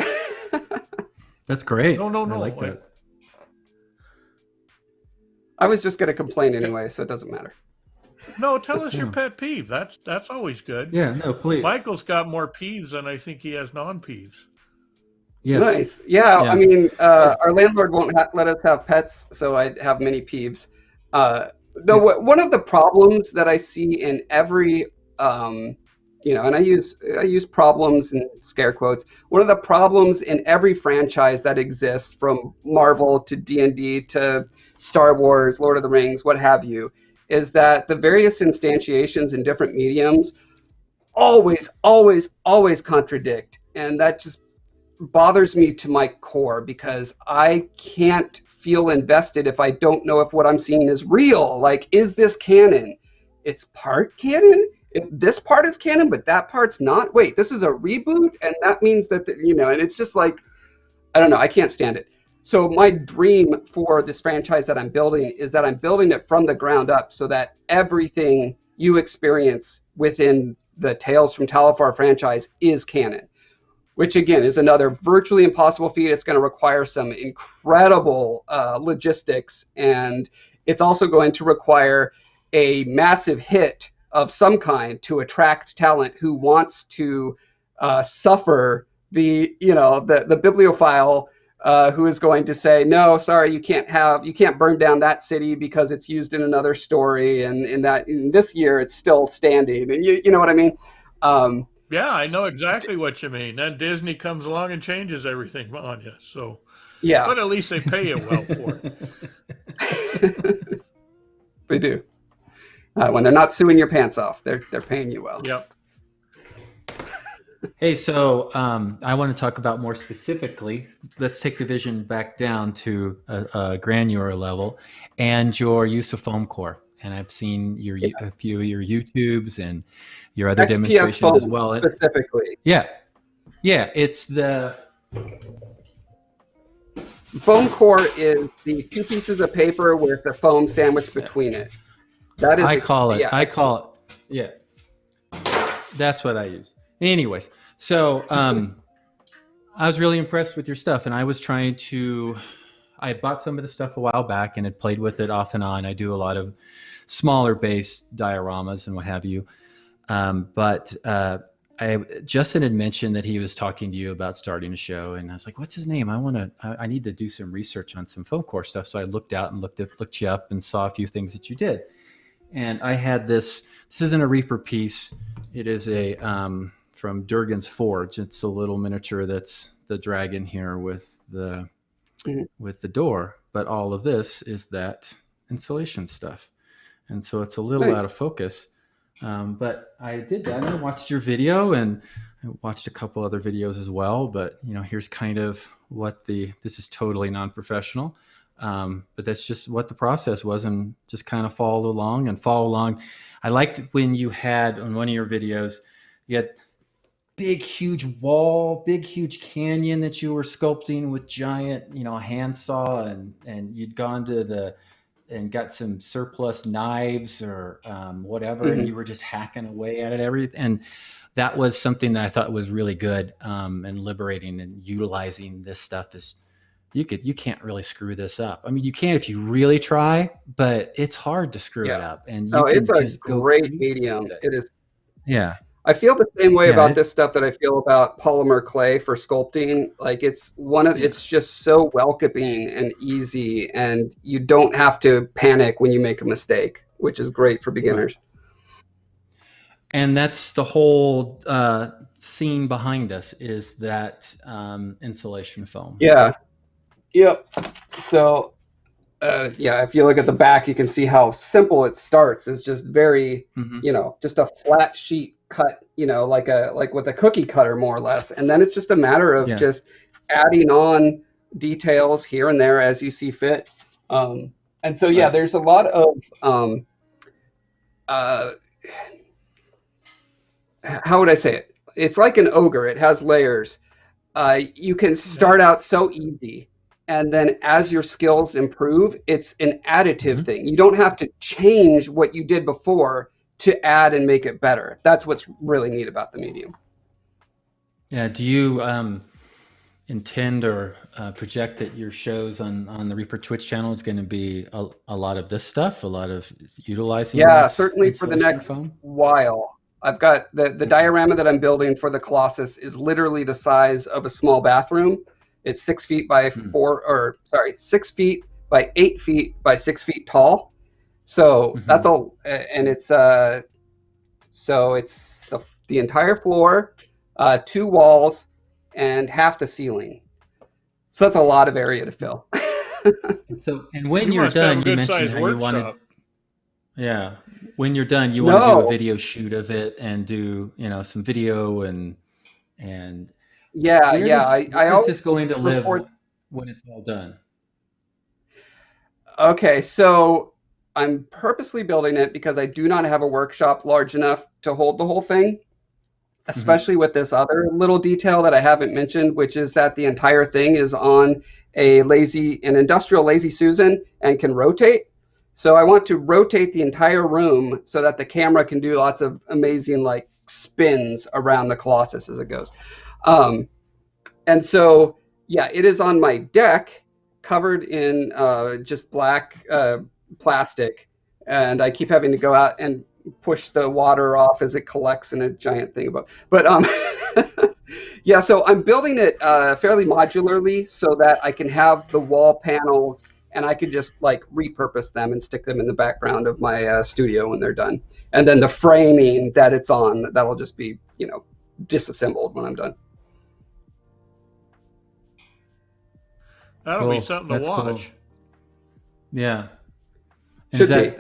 That's great. No, I like that. I was just going to complain anyway, so it doesn't matter. No, tell us your Yeah. pet peeve. That's always good. Yeah, no, please. Michael's got more peeves than I think he has non-peeves. Yes. Nice. Yeah, Yeah. I mean, our landlord won't let us have pets, so I have many peeves. No, one of the problems that I see in every, and I use problems and scare quotes. One of the problems in every franchise that exists, from Marvel to D&D to Star Wars, Lord of the Rings, what have you, is that the various instantiations in different mediums always contradict, and that just bothers me to my core, because I can't feel invested if I don't know if what I'm seeing is real. Like, is this canon? It's part canon. This part is canon, but that part's not. Wait, this is a reboot, and that means that and it's just like, I don't know. I can't stand it. So my dream for this franchise that I'm building is that I'm building it from the ground up, so that everything you experience within the Tales from Talifar franchise is canon, which again is another virtually impossible feat. It's going to require some incredible logistics, and it's also going to require a massive hit of some kind to attract talent who wants to suffer the bibliophile who is going to say, no, sorry, you can't burn down that city because it's used in another story, and in this year it's still standing, and you know what I mean. Yeah, I know exactly what you mean. Then Disney comes along and changes everything on you. So, Yeah. but at least they pay you well for it. They do. When they're not suing your pants off, they're paying you well. Yep. Hey, so I want to talk about more specifically. Let's take the vision back down to a granular level, and your use of foam core. And I've seen a few of your YouTubes and your other XPS demonstrations foam as well. Specifically. Yeah, it's the foam core is the two pieces of paper with the foam sandwiched between it. That is. I call it. Yeah, that's what I use. Anyways, so I was really impressed with your stuff, and I was trying to. I bought some of the stuff a while back and had played with it off and on. I do a lot of smaller base dioramas and what have you. But Justin had mentioned that he was talking to you about starting a show, and I was like, "What's his name? I need to do some research on some foam core stuff." So I looked out and looked you up and saw a few things that you did. And I had this. This isn't a Reaper piece. It is a from Durgan's Forge. It's a little miniature that's the dragon here with the door, but all of this is that insulation stuff, and so it's a little out of focus. But I did that, and I watched your video, and I watched a couple other videos as well. But here's kind of what this is totally non-professional, but that's just what the process was, and just kind of follow along. I liked when you had on one of your videos, you had big huge wall, big huge canyon that you were sculpting with giant, a handsaw, and you'd gone to and got some surplus knives or whatever, and you were just hacking away at it, everything. And that was something that I thought was really good and liberating, and utilizing this stuff is you can't really screw this up. I mean, you can if you really try, but it's hard to screw it up. And it's a great medium. It is. Yeah. I feel the same way about this stuff that I feel about polymer clay for sculpting. Like, it's just so welcoming and easy, and you don't have to panic when you make a mistake, which is great for beginners. Right. And that's the whole scene behind us, is that insulation foam. Yeah. Yep. So, if you look at the back, you can see how simple it starts. It's just very, just a flat sheet cut, like with a cookie cutter, more or less. And then it's just a matter of just adding on details here and there as you see fit. And so, there's a lot of how would I say it? It's like an ogre. It has layers. You can start out so easy, and then as your skills improve, it's an additive Hmm. thing. You don't have to change what you did before to add and make it better. That's what's really neat about the medium. Yeah. Do you intend or project that your shows on the Reaper Twitch channel is going to be a lot of this stuff, a lot of utilizing Yeah, this certainly for the installation of next foam? while. I've got the Okay. diorama that I'm building for the Colossus is literally the size of a small bathroom. It's 6 feet by Hmm. 6 feet by 8 feet by 6 feet tall. So that's Hmm. all, and it's the entire floor, two walls, and half the ceiling. So that's a lot of area to fill. And when You you're must have a done, you good mentioned sized how you wanted, workshop. yeah, when you're done, you want to do a No, video shoot of it and do, some video and yeah, where yeah. does I where is always this going to live record. when it's all done? Okay, so I'm purposely building it because I do not have a workshop large enough to hold the whole thing, Hmm. especially with this other little detail that I haven't mentioned, which is that the entire thing is on an industrial Lazy Susan and can rotate. So I want to rotate the entire room so that the camera can do lots of amazing like spins around the Colossus as it goes. Um, and so, yeah, it is on my deck, covered in just black plastic, and I keep having to go out and push the water off as it collects in a giant thing above. But yeah, so I'm building it fairly modularly so that I can have the wall panels and I can just like repurpose them and stick them in the background of my studio when they're done. And then the framing that it's on, that'll just be, disassembled when I'm done. That'll be Cool. something to That's cool. watch. Yeah. And Should be.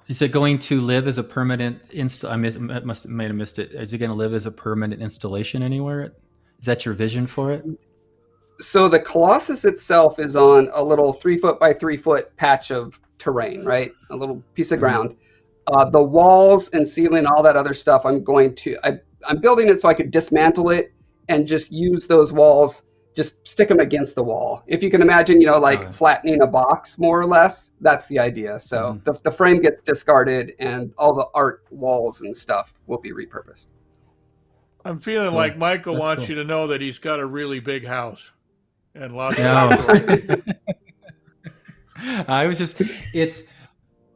is it going to live as a permanent install? Might have missed it. Is it going to live as a permanent installation anywhere? Is that your vision for it? So the Colossus itself is on a little 3 foot by 3 foot patch of terrain, right? A little piece of Hmm. ground. The walls and ceiling, all that other stuff, I'm building it so I could dismantle it and just use those walls, just stick them against the wall. If you can imagine, like Okay. flattening a box more or less, that's the idea. So Hmm. the frame gets discarded and all the art walls and stuff will be repurposed. I'm feeling like Cool. Michael That's wants you cool. to know that he's got a really big house and lots of No. outdoor space. I was just, it's,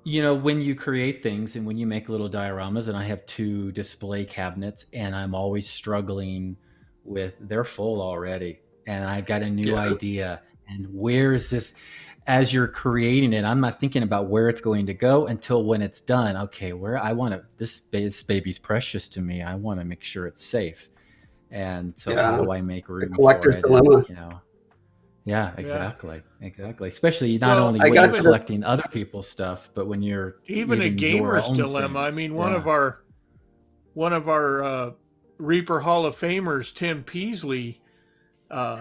when you create things and when you make little dioramas, and I have two display cabinets, and I'm always struggling with, they're full already, and I've got a new Yeah. idea. And where is this? As you're creating it, I'm not thinking about where it's going to go until when it's done. Okay, where I want to, this baby's precious to me. I want to make sure it's safe. And so, how Yeah. do I make The room for collector's it? And, dilemma. yeah, Yeah. exactly. Especially not Well, only I when you're got even to collecting other people's stuff, but when you're even a even your gamer's own dilemma. I things. mean, Yeah. one of our Reaper Hall of Famers, Tim Peasley,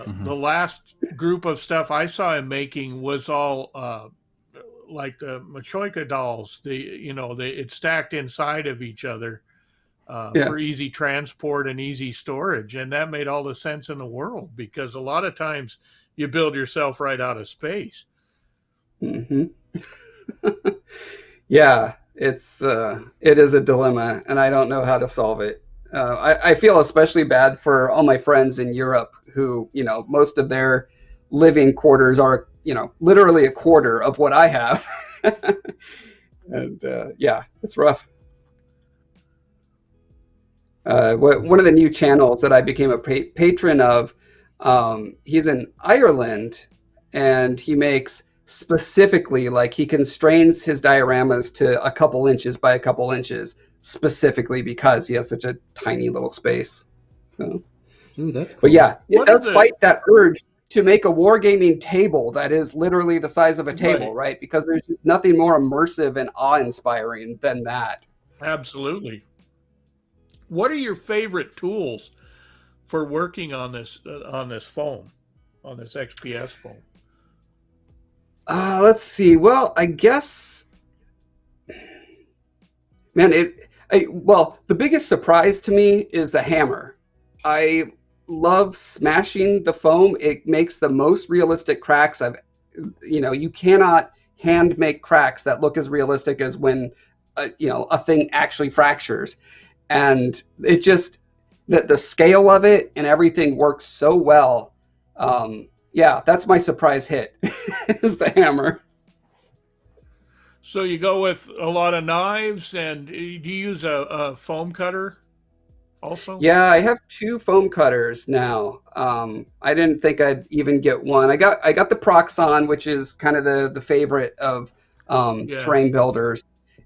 Hmm. the last group of stuff I saw him making was all like the Machoika dolls. It's stacked inside of each other Yeah. for easy transport and easy storage, and that made all the sense in the world because a lot of times you build yourself right out of space. Hmm. Yeah, it is a dilemma, and I don't know how to solve it. I feel especially bad for all my friends in Europe who, most of their living quarters are, literally a quarter of what I have. And yeah, it's rough. One of the new channels that I became a patron of, he's in Ireland, and he makes specifically like he constrains his dioramas to a couple inches by a couple inches specifically because he has such a tiny little space. So, Ooh, that's but cool. yeah, it One of does the fight that urge to make a wargaming table that is literally the size of a table, right, right? Because there's just nothing more immersive and awe-inspiring than that. absolutely. What are your favorite tools for working on this foam, on this XPS foam? Let's see. Well, I guess, man, Well, the biggest surprise to me is the hammer. I love smashing the foam. It makes the most realistic cracks you cannot hand make cracks that look as realistic as when, a thing actually fractures. And it just, the scale of it and everything works so well. Yeah, that's my surprise hit is the hammer. So you go with a lot of knives, and do you use a foam cutter also? Yeah, I have two foam cutters now. I didn't think I'd even get one. I got the Proxon, which is kind of the favorite of Yeah, terrain builders,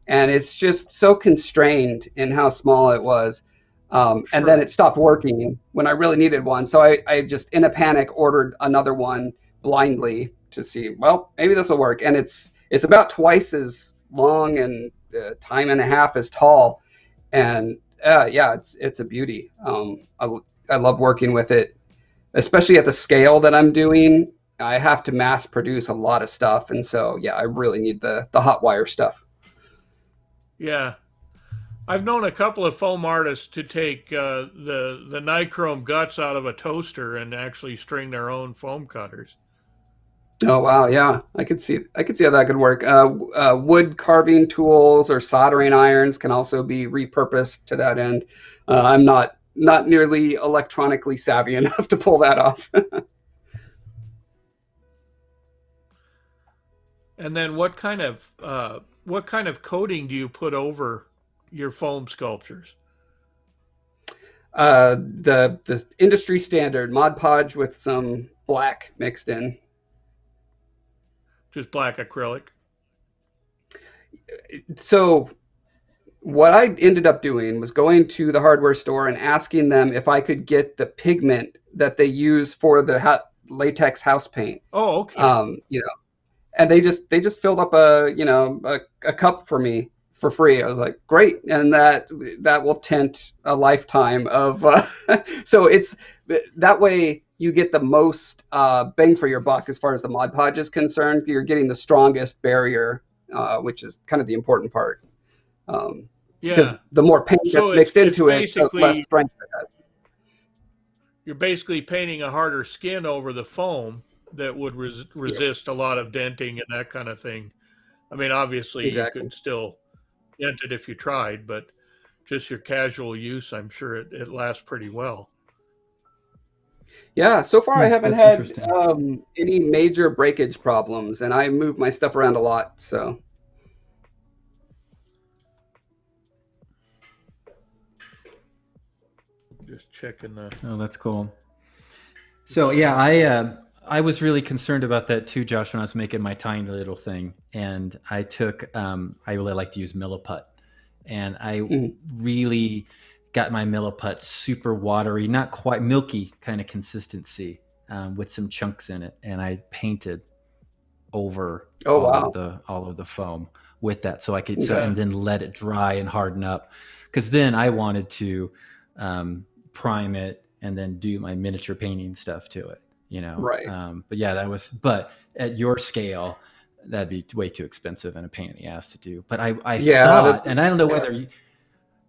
and it's just so constrained in how small it was. And then sure. it stopped working when I really needed one. So I just, in a panic, ordered another one blindly to see, well, maybe this will work. And it's about twice as long and time and a half as tall. And yeah, it's a beauty. I love working with it, especially at the scale that I'm doing. I have to mass produce a lot of stuff, and so yeah, I really need the hot wire stuff. Yeah. I've known a couple of foam artists to take the nichrome guts out of a toaster and actually string their own foam cutters. Oh wow, yeah, I could see how that could work. Wood carving tools or soldering irons can also be repurposed to that end. I'm not nearly electronically savvy enough to pull that off. And then what kind of coating do you put over your foam sculptures? The industry standard Mod Podge with some black mixed in. Just black acrylic. So what I ended up doing was going to the hardware store and asking them if I could get the pigment that they use for the latex house paint. Oh, okay. You know, and they just filled up a cup for me for free. I was like, great, and that will tint a lifetime of. So it's that way you get the most bang for your buck as far as the Mod Podge is concerned. You're getting the strongest barrier, which is kind of the important part. Because Yeah. the more paint So gets mixed it's into it, the less basically strength it has. you're basically painting a harder skin over the foam that would Yeah, resist a lot of denting and that kind of thing. I mean, obviously you exactly. could still dent it if you tried, but just your casual use, I'm sure it lasts pretty well. Yeah, so far I haven't That's had interesting. any major breakage problems, and I move my stuff around a lot. So Just checking the. Oh, that's cool. So yeah, I was really concerned about that too, Josh, when I was making my tiny little thing, and I really like to use Milliput, and I mm, really got my Milliput super watery, not quite milky kind of consistency, with some chunks in it, and I painted over oh wow, all of the foam with that, so I could okay, and then let it dry and harden up, because then I wanted to prime it and then do my miniature painting stuff to it, you know. right, But yeah, but at your scale, that'd be way too expensive and a pain in the ass to do. But I yeah, thought, and I don't know whether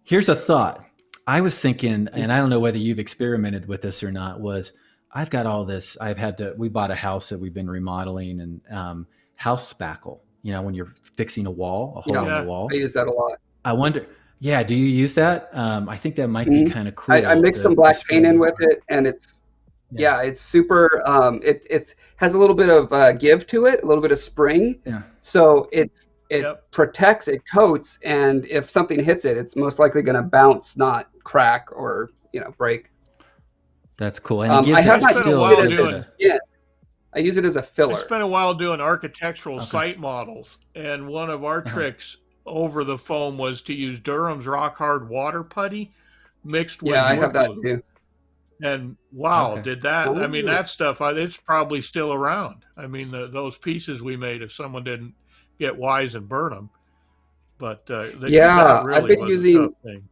here's a thought. I was thinking, and I don't know whether you've experimented with this or not, was I've got all this. We bought a house that we've been remodeling, and house spackle, when you're fixing a hole yeah, in the Yeah. I wall. use that a lot. I wonder, yeah, do you use that? I think that might be Hmm. kind of I cool mix some to black paint spread in it with around. it, and it's Yeah, yeah, it's super. It has a little bit of give to it, a little bit of spring, yeah, so it Yep. protects, it coats, and if something hits it, it's most likely going to bounce, not crack or break. that's cool. And it I gives have I it not spent a still, used it it while as gives a it doing a, skin. I use it as a I filler. spent a while doing architectural okay. site models, and one of our Uh-huh. tricks over the foam was to use Durham's rock hard water putty mixed Yeah, with I have wood that glue. too. And wow, Okay. did that! I mean, Oh, that stuff. It's probably still around. I mean, those pieces we made, if someone didn't get wise and burn them, but because that yeah, I've really been was a tough using thing.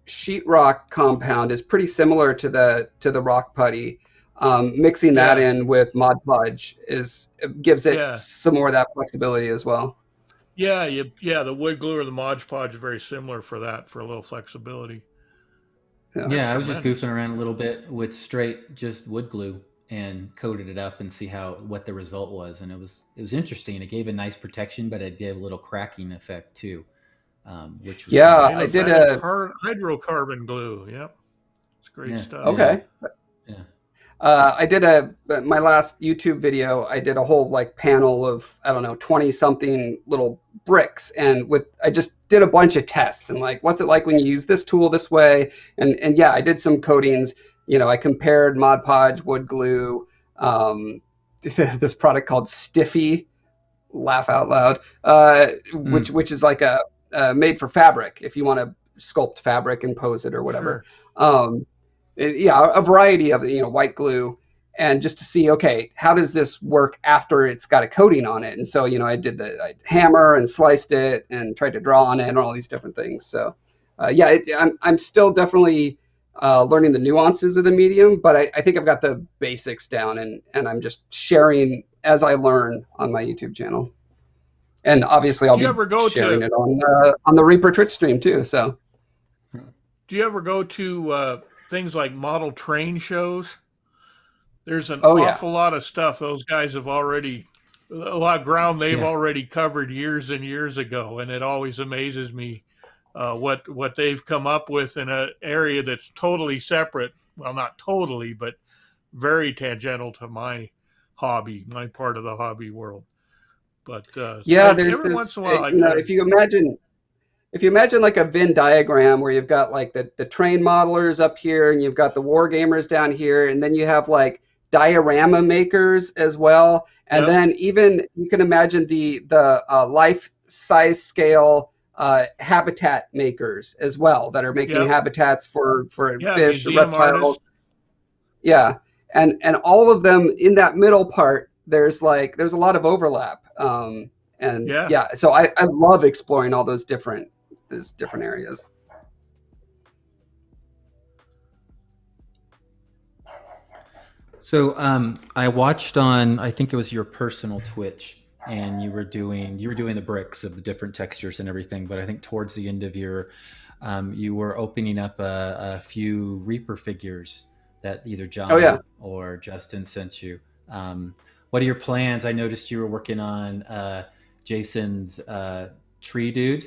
sheetrock compound is pretty similar to the rock putty. Mixing that Yeah, in with Mod Podge gives it yeah. some more of that flexibility as well. Yeah, the wood glue or the Mod Podge is very similar for that, for a little flexibility. Yeah. That's Yeah, I was just tremendous. goofing around a little bit with straight just wood glue and coated it up and see what the result was, and it was interesting. It gave a nice protection, but it gave a little cracking effect too, which was kind of Yeah, I did Aliphatic a hydrocarbon glue. Yep, it's great yeah, stuff. yeah, okay. yeah. I did my last YouTube video. I did a whole like panel of I don't know 20 something little bricks, and I just did a bunch of tests and like what's it like when you use this tool this way, and yeah, I did some coatings. I compared Mod Podge, wood glue, this product called Stiffy, laugh out loud, which Mm, is like a made for fabric if you want to sculpt fabric and pose it or whatever. Sure. Um, yeah, a variety of white glue, and just to see, okay, how does this work after it's got a coating on it? And so I did I hammer and sliced it and tried to draw on it and all these different things. So yeah, I'm still definitely learning the nuances of the medium, but I think I've got the basics down, and I'm just sharing as I learn on my YouTube channel. And obviously, I'll Do you be ever go sharing to it on the Reaper Twitch stream too. So Do you ever go to things like model train shows? There's an oh yeah, awful lot of stuff those guys have already, a lot of ground they've yeah. already covered years and years ago, and it always amazes me what they've come up with in an area that's totally separate. Well, not totally, but very tangential to my hobby, my part of the hobby world. But yeah. There's every once this, in a while, I gotta. if you imagine like a Venn diagram where you've got like the train modelers up here and you've got the war gamers down here, and then you have like diorama makers as well, and Yep. then even you can imagine the life size scale habitat makers as well that are making Yep. habitats for Yeah. fish or Museum reptiles. artists. Yeah, and all of them in that middle part, there's a lot of overlap. And Yeah. yeah, so I love exploring all those different areas. So I watched on, I think it was your personal Twitch, and you were doing the bricks of the different textures and everything. But I think towards the end of you were opening up a few Reaper figures that either Oh yeah. John or Justin sent you. What are your plans? I noticed you were working on Jason's tree dude,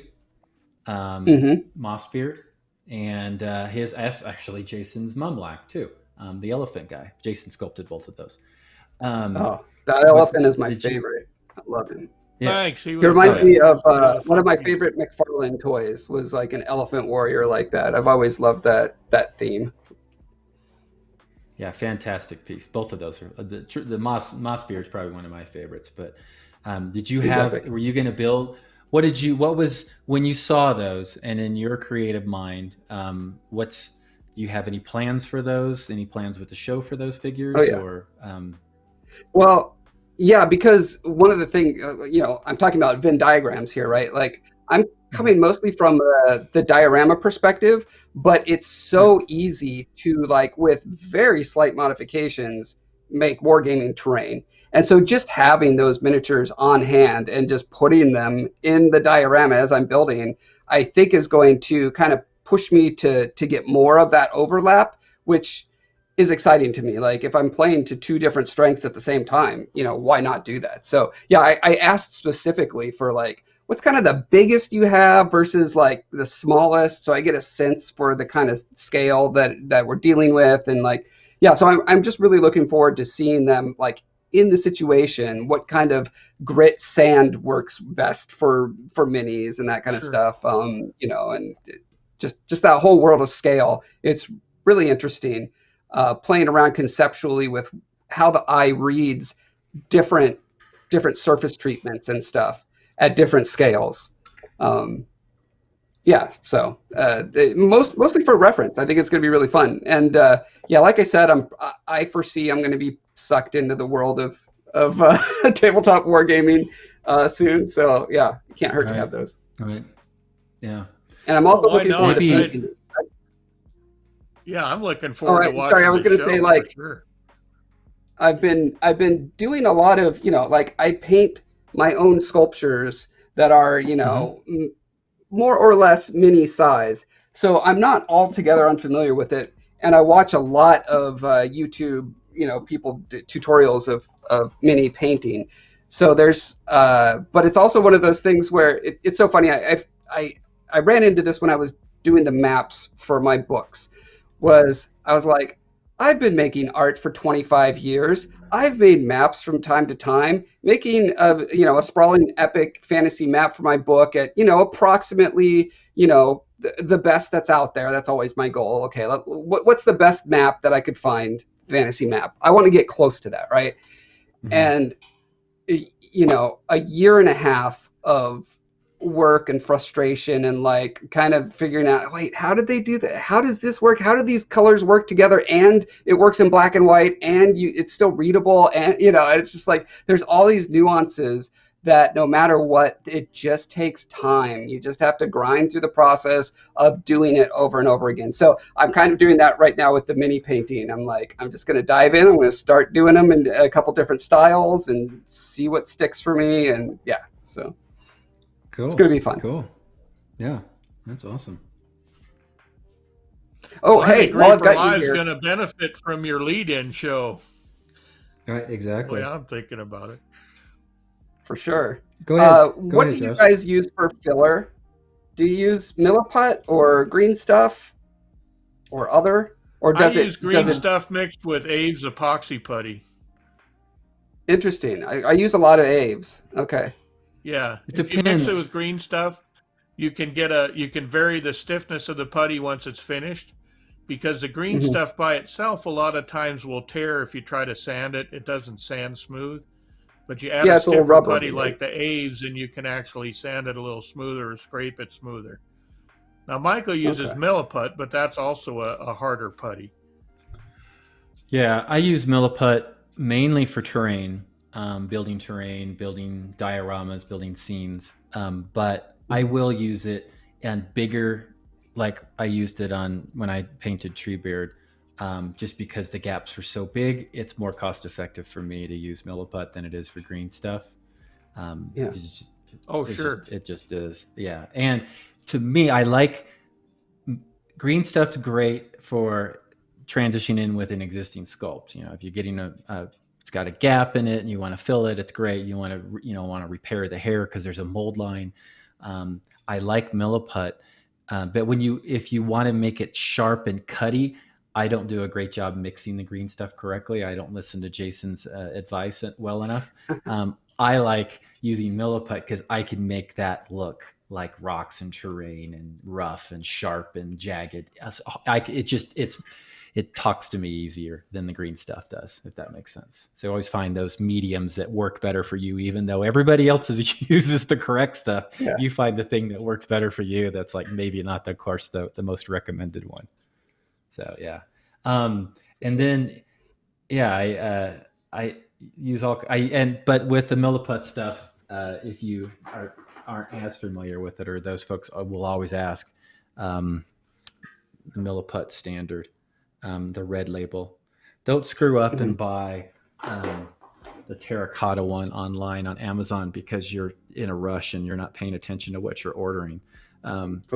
Hmm. Mossbeard, and his actually Jason's Mumlack too, the elephant guy. Jason sculpted both of those. Um, Oh, that but elephant is my did you? favorite. I love him. Yeah. Thanks. He He was Oh reminds yeah. me of he was a one of fun my piece. favorite McFarlane toys was like an elephant warrior like that. I've always loved that theme. Yeah, fantastic piece. Both of those are the Moss Beard is probably one of my favorites. But did you He's have? epic. Were you going to build? What did you? What was when you saw those and in your creative mind? What's do you have any plans for those? Any plans with the show for those Oh figures yeah. or? Well, yeah, because one of the things, I'm talking about Venn diagrams here, right? Like, I'm Mhm. coming mostly from the diorama perspective, but it's Right. so easy to, like, with very slight modifications, make wargaming terrain. And so just having those miniatures on hand and just putting them in the diorama as I'm building, I think is going to kind of push me to get more of that overlap, which is exciting to me. Like if I'm playing to two different strengths at the same time, why not do that? So yeah, I asked specifically for like what's kind of the biggest you have versus like the smallest, so I get a sense for the kind of scale that we're dealing with, and like yeah, so I'm just really looking forward to seeing them like in the situation, what kind of grit sand works best for minis and that kind of Sure. stuff. And just that whole world of scale. It's really interesting playing around conceptually with how the eye reads different different surface treatments and stuff at different scales. Um, yeah, so mostly for reference. I think it's going to be really fun. And yeah, like I said, I foresee I'm going to be sucked into the world of tabletop wargaming soon. So yeah, it can't hurt to Right. have those. Right. Yeah. And I'm Oh, also why looking forward to not? Maybe. painting. Yeah, I'm looking Oh, forward to sorry, I watching was the going to say show for like sure. I've been doing a lot of like I paint my own sculptures that are, you know, more or less mini size. So I'm not altogether unfamiliar with it, and I watch a lot of YouTube, you know, people tutorials of mini painting. So there's, but it's also one of those things where it's so funny. I ran into this when I was doing the maps for my books. I was like, I've been making art for 25 years. I've made maps from time to time, making a sprawling epic fantasy map for my book at, you know, approximately, you know, the best that's out there. That's always my goal. Okay, what's the best map that I could find? Fantasy map. I want to get close to that, right? And you know, a year and a half of work and frustration and like kind of figuring out, wait, how did they do that? How does this work? How do these colors work together? And it works in black and white, and it's still readable, and you know, it's just like there's all these nuances that no matter what, it just takes time. You just have to grind through the process of doing it over and over again. So I'm kind of doing that right now with the mini painting. I'm like, I'm just going to dive in. I'm going to start doing them in a couple different styles and see what sticks for me. And yeah, so Cool. it's going to be fun. Cool. Yeah, that's awesome. Oh, Well, I hey, think while I've Reaper got you Live's here, going to benefit from your lead-in show. Right, The exactly. way I'm thinking about it. for sure. Go ahead. Go What ahead, do you Josh. guys use for filler? Do you use Milliput or green stuff or other? Or I does use it, does green it, stuff mixed with Abe's epoxy putty. interesting. I use a lot of Aves. Okay. Yeah, It if you mix it depends. with green stuff, you can vary the stiffness of the putty once it's finished, because the green Mhm. stuff by itself a lot of times will tear if you try to sand it. It doesn't sand smooth. But you add Yeah, a it's a little stiffer putty rubbery, right? like the Aves, and you can actually sand it a little smoother or scrape it smoother. Now, Michael uses Okay. Milliput, but that's also a harder putty. Yeah, I use Milliput mainly for terrain, building dioramas, building scenes. But I Mhm. will use it and bigger, like I used it on when I painted Treebeard, just because the gaps were so big. It's more cost effective for me to use Milliput than it is for green stuff. Yeah. Oh, sure. It just is. Yeah, and to me, I like green stuff's great for transitioning in with an existing sculpt. You know, if you're getting it's got a gap in it and you want to fill it, it's great. You want to, want to repair the hair because there's a mold line. I like Milliput, but if you want to make it sharp and cutty, I don't do a great job mixing the green stuff correctly. I don't listen to Jason's advice well enough. I like using Milliput because I can make that look like rocks and terrain and rough and sharp and jagged. It talks to me easier than the green stuff does, if that makes sense. So I always find those mediums that work better for you, even though everybody else uses the correct stuff. Yeah. You find the thing that works better for you. That's like maybe not the course the most recommended one. So yeah, and then yeah, I use all I and but with the Milliput stuff, if you aren't as familiar with it, or those folks will always ask, um, the Milliput standard, the red label. Don't screw up Mhm. and buy the terracotta one online on Amazon because you're in a rush and you're not paying attention to what you're ordering.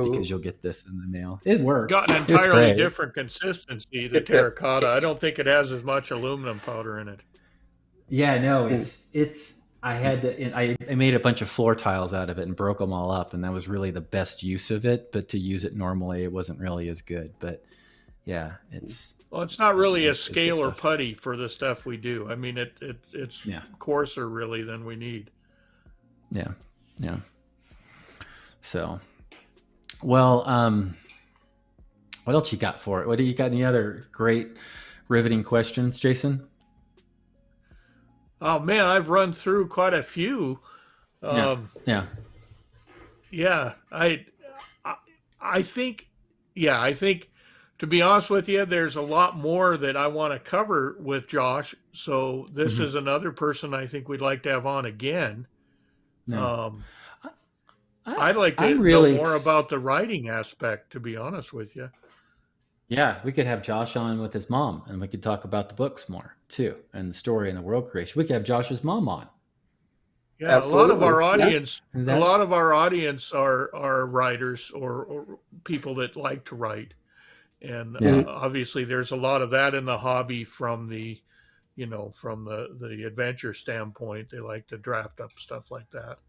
Because Ooh. you'll get this in the mail. It works. Got an It's entirely great. different consistency, the It's a, terracotta. I don't think it has as much aluminum powder in it. Yeah, no, mm, it's I had to and I made a bunch of floor tiles out of it and broke them all up, and that was really the best use of it. But to use it normally, it wasn't really as good. But yeah, Well, it's not really a it's good scalar stuff. putty for the stuff we do. I mean, it's Yeah, coarser really than we need. yeah, yeah. So, well, what else you got for it? What do you got? Any other great riveting questions, Jason? Oh man, I've run through quite a few. Yeah, Um, yeah. yeah, I, I think, yeah, I think, to be honest with you, there's a lot more that I want to cover with Josh. So this Hmm. is another person I think we'd like to have on again. Yeah. Um, I, I'd like I'm to know really more about the writing aspect, to be honest with you. Yeah, we could have Josh on with his mom, and we could talk about the books more too, and the story and the world creation. We could have Josh's mom on. Yeah, Absolutely. Yeah. a lot of our audience are writers or people that like to write, and Yeah. obviously there's a lot of that in the hobby from the, from the adventure standpoint. They like to draft up stuff like that.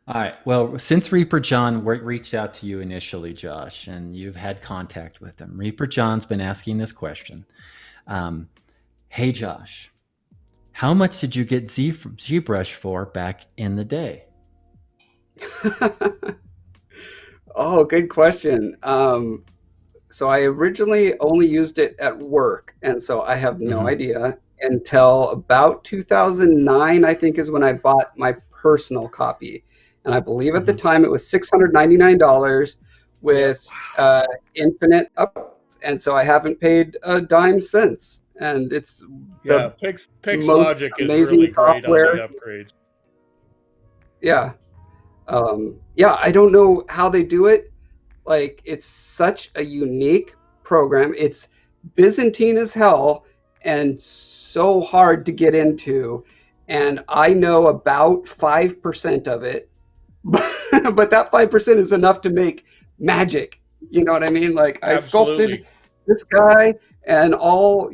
All right. Well, since Reaper John reached out to you initially, Josh, and you've had contact with him, Reaper John's been asking this question. Hey, Josh, how much did you get ZBrush for back in the day? Oh, good question. So I originally only used it at work, and so I have no Mhm. idea until about 2009, I think, is when I bought my personal copy. And I believe at the Mhm. time it was $699 with infinite up, and so I haven't paid a dime since. And it's Yeah, the most Logic is amazing really great on the software. upgrades. Yeah. Yeah, I don't know how they do it. Like, it's such a unique program. It's Byzantine as hell and so hard to get into. And I know about 5% of it, but that 5% is enough to make magic. You know what I mean? Like, I sculpted Absolutely. this guy and all,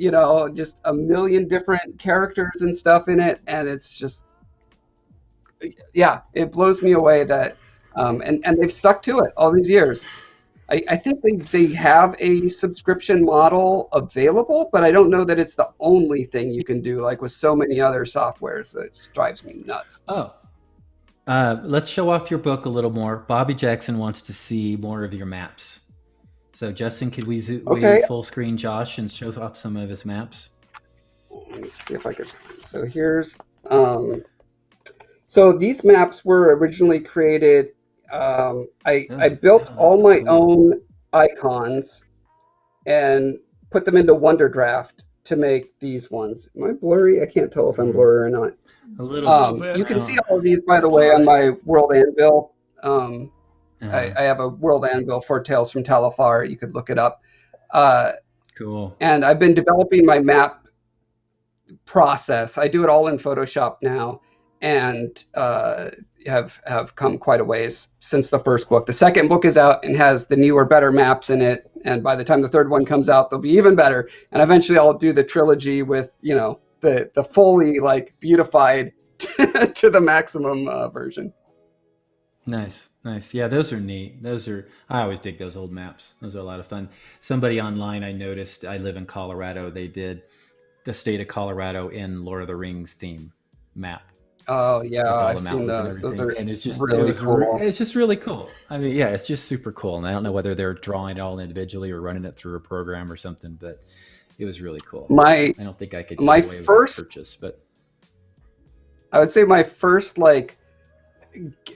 just a million different characters and stuff in it. And it's just, yeah, it blows me away that, and they've stuck to it all these years. I think they have a subscription model available, but I don't know that it's the only thing you can do, like with so many other softwares. That just drives me nuts. Oh, let's show off your book a little more. Bobby Jackson wants to see more of your maps. So, Justin, could we Okay, full screen Josh and show off some of his maps? let me see if I could. So here's, so these maps were originally created. I built all That's my cool. own icons and put them into Wonderdraft to make these ones. Am I blurry? I can't tell if I'm Mhm. blurry or not. A A little. little bit. You can see Uh, all of these, by the That's way, all on right. my World Anvil. Um, uh, I have a World Anvil for Tales from Talifar. You could look it up. Uh, cool. and I've been developing my map process. I do it all in Photoshop now, and have come quite a ways since the first book. The second book is out and has the newer, better maps in it. And by the time the third one comes out, they'll be even better. And eventually, I'll do the trilogy with the fully like beautified to the maximum version. Nice, nice. Yeah, those are neat. I always dig those old maps. Those are a lot of fun. Somebody online I noticed, I live in Colorado, they did the state of Colorado in Lord of the Rings theme map Oh yeah, with all the I've seen mountains and those. Those everything. are And really cool. it's just really cool. I mean, yeah, it's just super cool. And I don't know whether they're drawing it all individually or running it through a program or something, but it was really cool. My I don't think I could get my away with that first, purchase, but I would say my first like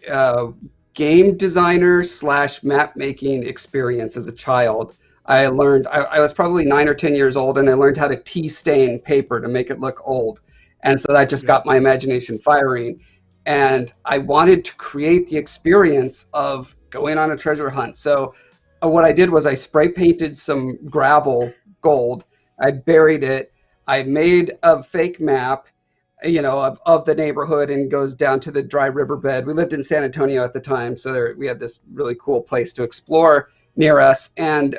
uh, game designer slash map making experience as a child. I was probably 9 or 10 years old, and I learned how to tea stain paper to make it look old. And so that just Yeah. got my imagination firing. And I wanted to create the experience of going on a treasure hunt. So what I did was I spray painted some gravel gold. I buried it. I made a fake map, of the neighborhood, and goes down to the dry riverbed. We lived in San Antonio at the time, so we had this really cool place to explore near us. And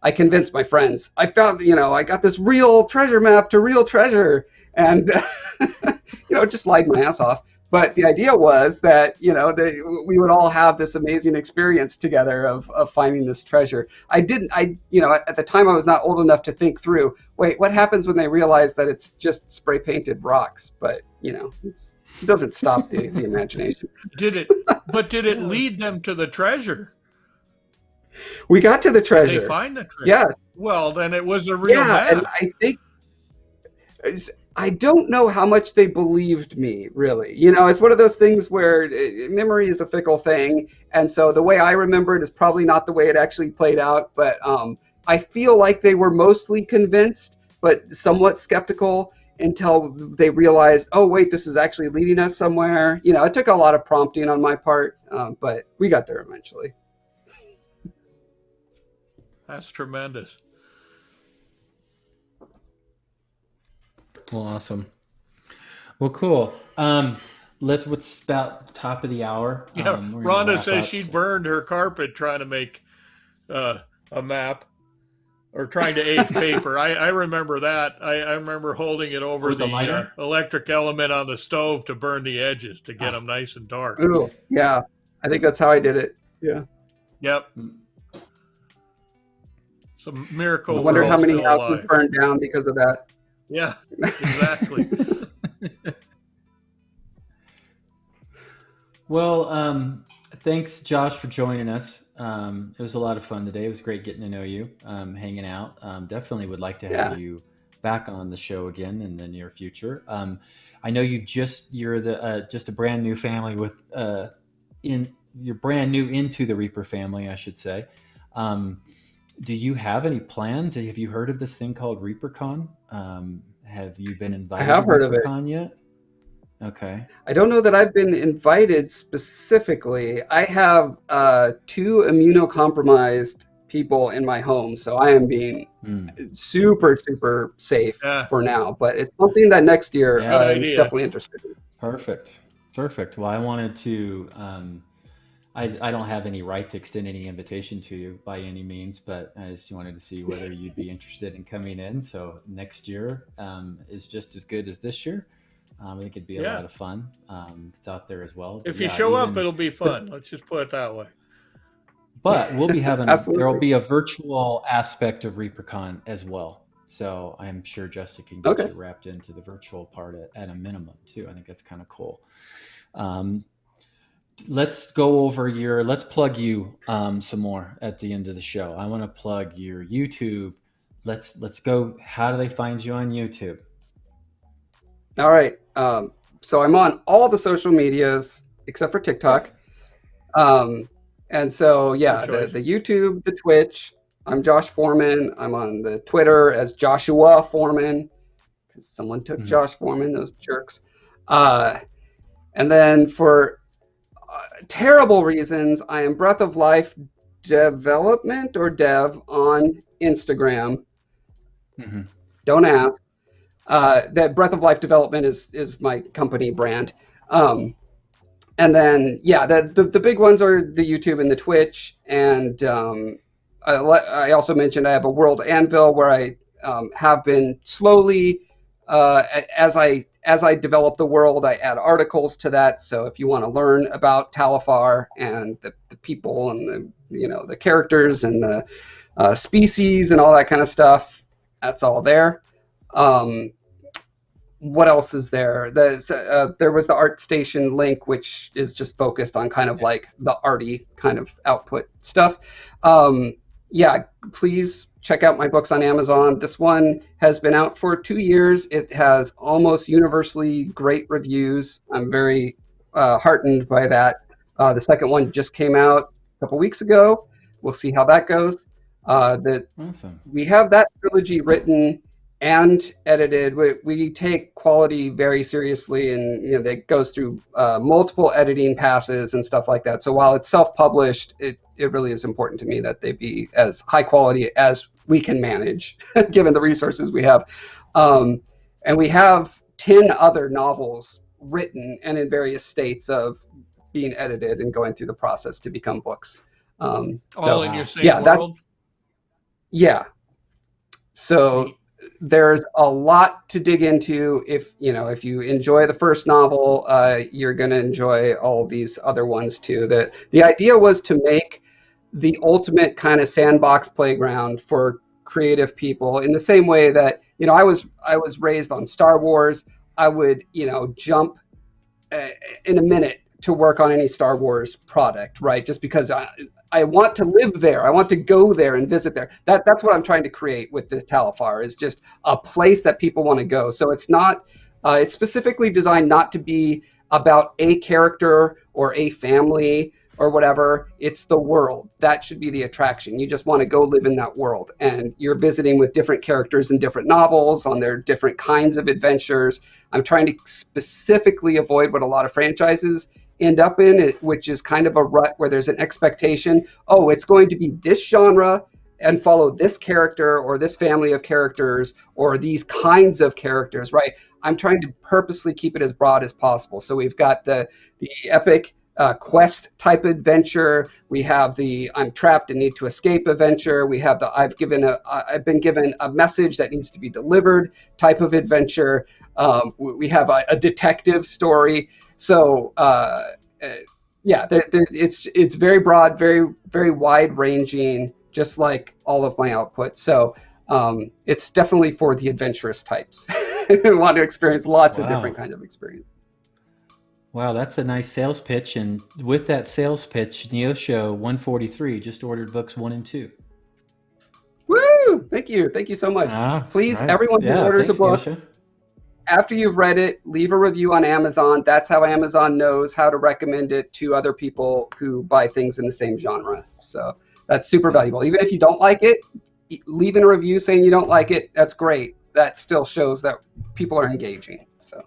I convinced my friends. I found, I got this real treasure map to real treasure, and just lied my ass off. But the idea was that we would all have this amazing experience together of finding this treasure. I didn't. At the time I was not old enough to think through. Wait, what happens when they realize that it's just spray painted rocks? But it doesn't stop the imagination. Did it lead them to the treasure? We got to the Did they treasure. find the treasure? Yes. Well, then it was a real Yeah, and map. I think I don't know how much they believed me, really. It's one of those things where memory is a fickle thing, and so the way I remember it is probably not the way it actually played out. But I feel like they were mostly convinced, but somewhat skeptical until they realized, oh wait, this is actually leading us somewhere. It took a lot of prompting on my part, but we got there eventually. That's tremendous. well, awesome. Well, cool. what's about top of the hour. Yeah, We're gonna Rhonda wrap says up. she burned her carpet trying to make a map or trying to age paper. I remember that. I remember holding it over With the the lighter? electric element on the stove to burn the edges to get Ah. them nice and dark. Ooh, yeah. I think that's how I did it. Yeah. Yep. Mm. Some I miracle wonder we're how all many still houses alive. burned down because of that. Yeah, exactly. Well, thanks, Josh, for joining us. It was a lot of fun today. It was great getting to know you, hanging out. Definitely would like to have Yeah. you back on the show again in the near future. I know you're the just a brand new family with you're brand new into the Reaper family, I should say. Do you have any plans? Have you heard of this thing called ReaperCon? Have you been I invited to have heard of it. ReaperCon yet? Okay. I don't know that I've been invited specifically. I have two immunocompromised people in my home, so I am being Hmm. super, super safe Yeah, for now. But it's something that next year Yeah. good I'm idea. definitely interested in. Perfect. Perfect. Well, I wanted to, I don't have any right to extend any invitation to you by any means, but I just wanted to see whether you'd be interested in coming in. So next year is just as good as this year. I think it'd be a Yeah. lot of fun. It's out there as well. But If you yeah, show up, even, it'll be fun. Let's just put it that way. but we'll be having there'll Absolutely. be a virtual aspect of ReaperCon as well. So I'm sure Justin can get Okay. you wrapped into the virtual part at a minimum too. I think that's kind of cool. Um, let's go over let's plug you some more at the end of the show. I want to plug your YouTube. Let's go. How do they find you on YouTube? All right. So I'm on all the social medias except for TikTok. And so, yeah, Good choice. the YouTube, the Twitch. I'm Josh Foreman. I'm on the Twitter as Joshua Foreman because someone took Mhm. Josh Foreman, those jerks. And then for terrible reasons, I am Breath of Life Development or Dev on Instagram. Mhm. Don't ask. That Breath of Life Development is my company brand. And then, yeah, the big ones are the YouTube and the Twitch. And I also mentioned I have a World Anvil where I have been slowly, as I develop the world, I add articles to that. So if you want to learn about Talifar and the people and the characters and the species and all that kind of stuff, that's all there. What else is there? There was the ArtStation link, which is just focused on kind of like the arty kind of output stuff. Yeah, please check out my books on Amazon. This one has been out for 2 years. It has almost universally great reviews. I'm very heartened by that. The second one just came out a couple weeks ago. We'll see how that goes. Awesome. We have that trilogy written and edited. We take quality very seriously, and that goes through multiple editing passes and stuff like that. So while it's self-published, it really is important to me that they be as high quality as we can manage, given the resources we have. And we have 10 other novels written and in various states of being edited and going through the process to become books. All So in your same yeah, world. yeah. So Neat. there's a lot to dig into. If you enjoy the first novel, you're going to enjoy all these other ones too. The idea was to make the ultimate kind of sandbox playground for creative people, in the same way that I was raised on Star Wars. I would jump in a minute to work on any Star Wars product, right? Just because I want to live there. I want to go there and visit there. That's what I'm trying to create with this Talifar, is just a place that people want to go. So it's not, it's specifically designed not to be about a character or a family or whatever. It's the world. That should be the attraction. You just want to go live in that world. And you're visiting with different characters in different novels on their different kinds of adventures. I'm trying to specifically avoid what a lot of franchises end up in, which is kind of a rut where there's an expectation, oh, it's going to be this genre and follow this character or this family of characters or these kinds of characters, right? I'm trying to purposely keep it as broad as possible. So we've got the epic quest type adventure. We have the I'm trapped and need to escape adventure. We have the I've been given a message that needs to be delivered type of adventure. We have a detective story. So yeah, it's very broad, very very wide ranging, just like all of my output. So it's definitely for the adventurous types who want to experience lots of different kinds of experience. Wow, that's a nice sales pitch. And with that sales pitch, Neosho 143 just ordered books 1 and 2. Woo! Thank you so much. Please, right. everyone who orders a book, Neosho. after you've read it, leave a review on Amazon. That's how Amazon knows how to recommend it to other people who buy things in the same genre. So that's super valuable. Even if you don't like it, leaving a review saying you don't like it, that's great. That still shows that people are engaging. So.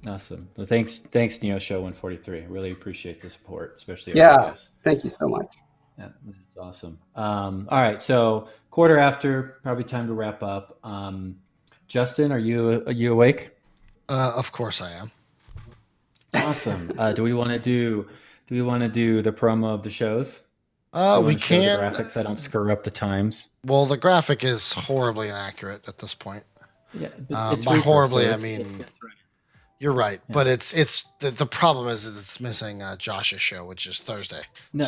Awesome. Well, thanks, Neosho 143. Really appreciate the support, especially Thank you so much. Yeah, that's awesome. All right, so quarter after, probably time to wrap up. Justin, are you awake? Of course I am. Awesome. Do we want to do the promo of the shows? We can. The graphics. I don't screw up the times. Well, the graphic is horribly inaccurate at this point. Yeah, by horribly, I mean you're right. Yeah. But it's the problem is that it's missing Josh's show, which is Thursday. No,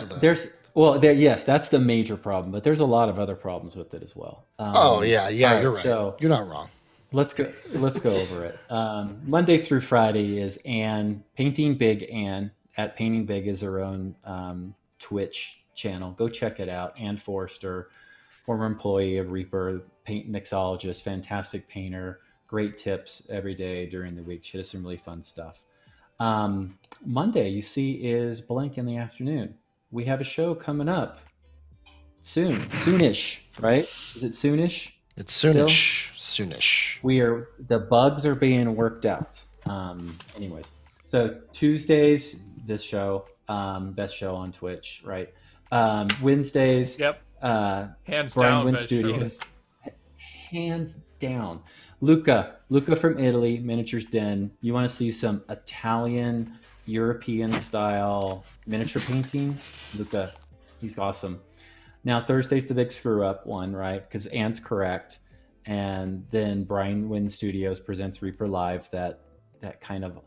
yes, that's the major problem. But there's a lot of other problems with it as well. Yeah, you're right. So you're not wrong. Let's go over it. Monday through Friday is Ann, Painting Big Ann, at Painting Big is her own Twitch channel. Go check it out. Ann Forrester, former employee of Reaper, paint mixologist, fantastic painter, great tips every day during the week. She does some really fun stuff. Monday, you see, is blank in the afternoon. We have a show coming up soonish, right? Is it soonish? It's soonish. Soonish. The bugs are being worked out. Anyways, so Tuesdays, this show, best show on Twitch, right? Wednesdays, yep. Hands down, Win Studios. Show. Hands down. Luca from Italy, Miniatures Den. You want to see some Italian, European style miniature painting? Luca, he's awesome. Now Thursday's the big screw up one, right? Because Ann's correct. And then Brian Wynn Studios presents Reaper Live, that kind of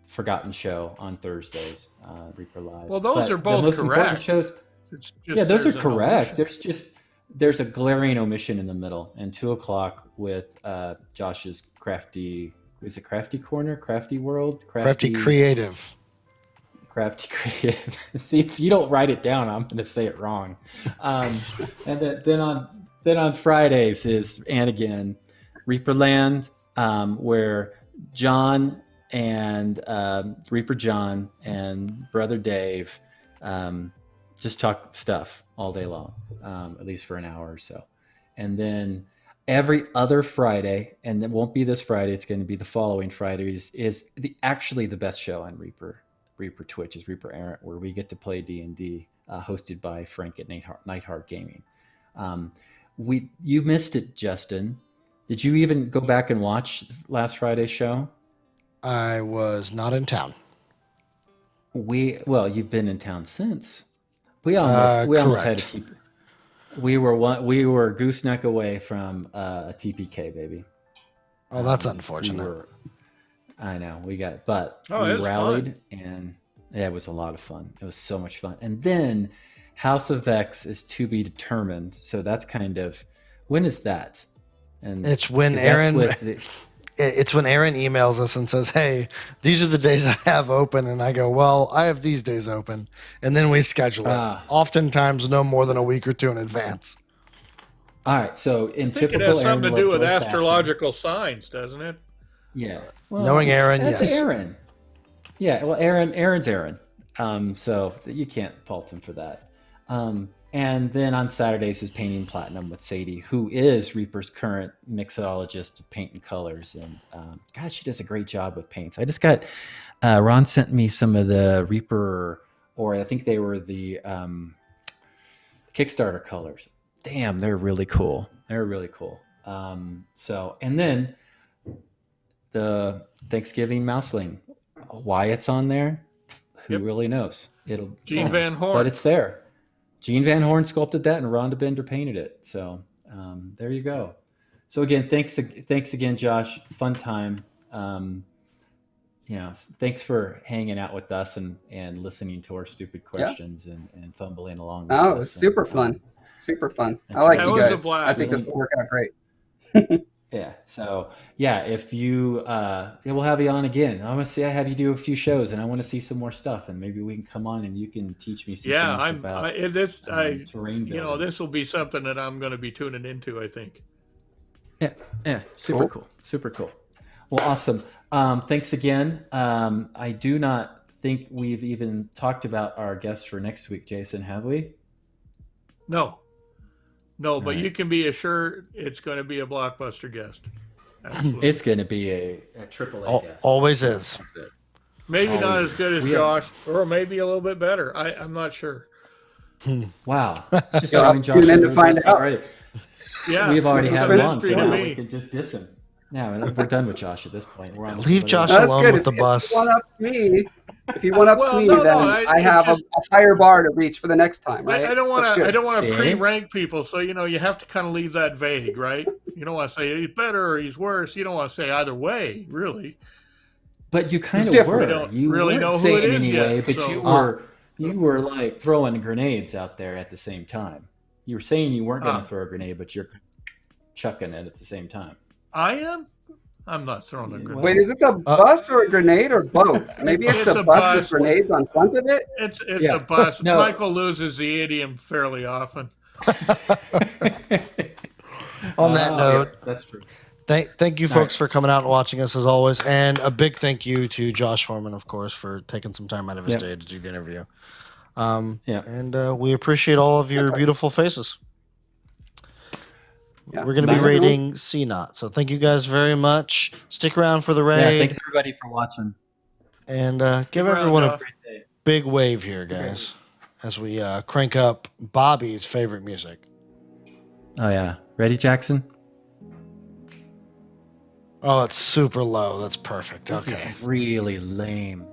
forgotten show on Thursdays, Reaper Live. Well, those are both correct. Shows, those are correct. There's a glaring omission in the middle. And 2:00 with Josh's Crafty, is it Crafty Corner, Crafty World, Crafty Creative. Crafty Creative. See, if you don't write it down, I'm going to say it wrong. And then on Fridays is, and again, Reaperland, where John and Reaper John and Brother Dave just talk stuff all day long, at least for an hour or so. And then every other Friday, and it won't be this Friday, it's going to be the following Fridays, is actually the best show on Reaper Twitch, is Reaper Errant, where we get to play D&D, hosted by Frank at Nightheart Gaming. You missed it, Justin. Did you even go back and watch last Friday's show? I was not in town. You've been in town since. We almost had a TP. We were gooseneck away from a TPK, baby. Oh, that's unfortunate. I know we rallied, and it was a lot of fun. It was so much fun. And then House of X is to be determined. So that's kind of, when is that? And it's when Aaron. It's when Aaron emails us and says, "Hey, these are the days I have open," and I go, "Well, I have these days open," and then we schedule it. Oftentimes, no more than a week or two in advance. All right. So in I think typical it has something Aaron to do with Lovejoy astrological signs, doesn't it? Yeah. Well, knowing Aaron, that's yes. Aaron. Yeah. Well, Aaron's Aaron. So you can't fault him for that. And then on Saturdays is Painting Platinum with Sadie, who is Reaper's current mixologist of paint and colors. And God, she does a great job with paints. I just got, Ron sent me some of the Reaper, or I think they were the Kickstarter colors. damn, they're really cool. They're really cool. So, and then the Thanksgiving mouseling, why it's on there, who really knows? Gene Van Horn. But it's there. Gene Van Horn sculpted that, and Rhonda Bender painted it. So there you go. So again, thanks again, Josh. Fun time. Thanks for hanging out with us and listening to our stupid questions and fumbling along. Oh, it was super fun. Super fun. I like you guys. I think this will work out great. Yeah. So if you, we'll have you on again. I want to see, I have you do a few shows, and I want to see some more stuff, and maybe we can come on and you can teach me some things about terrain building. This will be something that I'm going to be tuning into, I think. Yeah. Super cool. Super cool. Well, awesome. Thanks again. I do not think we've even talked about our guests for next week, Jason, have we? No, but you can be assured it's going to be a blockbuster guest. Absolutely. It's going to be a AAA guest. Always is. Maybe not as good as Josh, or maybe a little bit better. I'm not sure. Wow. Just tune in to find out. Already. Yeah, we've already had him on, so now me. we can just diss him. Yeah, we're done with Josh at this point. Leave Josh alone with the bus. If you one up me, then I have a higher bar to reach for the next time. Right? I don't want to pre-rank people, so you have to kind of leave that vague, right? You don't want to say he's better or he's worse. You don't want to say either way, really. But you kind of were. We don't you really know who it is anyway, yet. But so. you were like throwing grenades out there at the same time. You were saying you weren't going to throw a grenade, but you're chucking it at the same time. I am? I'm not throwing a grenade. Wait, is this a bus or a grenade or both? Maybe it's a bus with grenades on front of it? It's a bus. No. Michael loses the idiom fairly often. On that note, that's true. Thank you folks for coming out and watching us as always. And a big thank you to Josh Foreman, of course, for taking some time out of his day to do the interview. And we appreciate all of your beautiful faces. Yeah. We're going to be rating C-Not. So thank you guys very much. Stick around for the raid. Yeah, thanks everybody for watching. And give everyone a big wave here, guys, as we crank up Bobby's favorite music. Oh, yeah. Ready, Jackson? Oh, it's super low. That's perfect. This is really lame.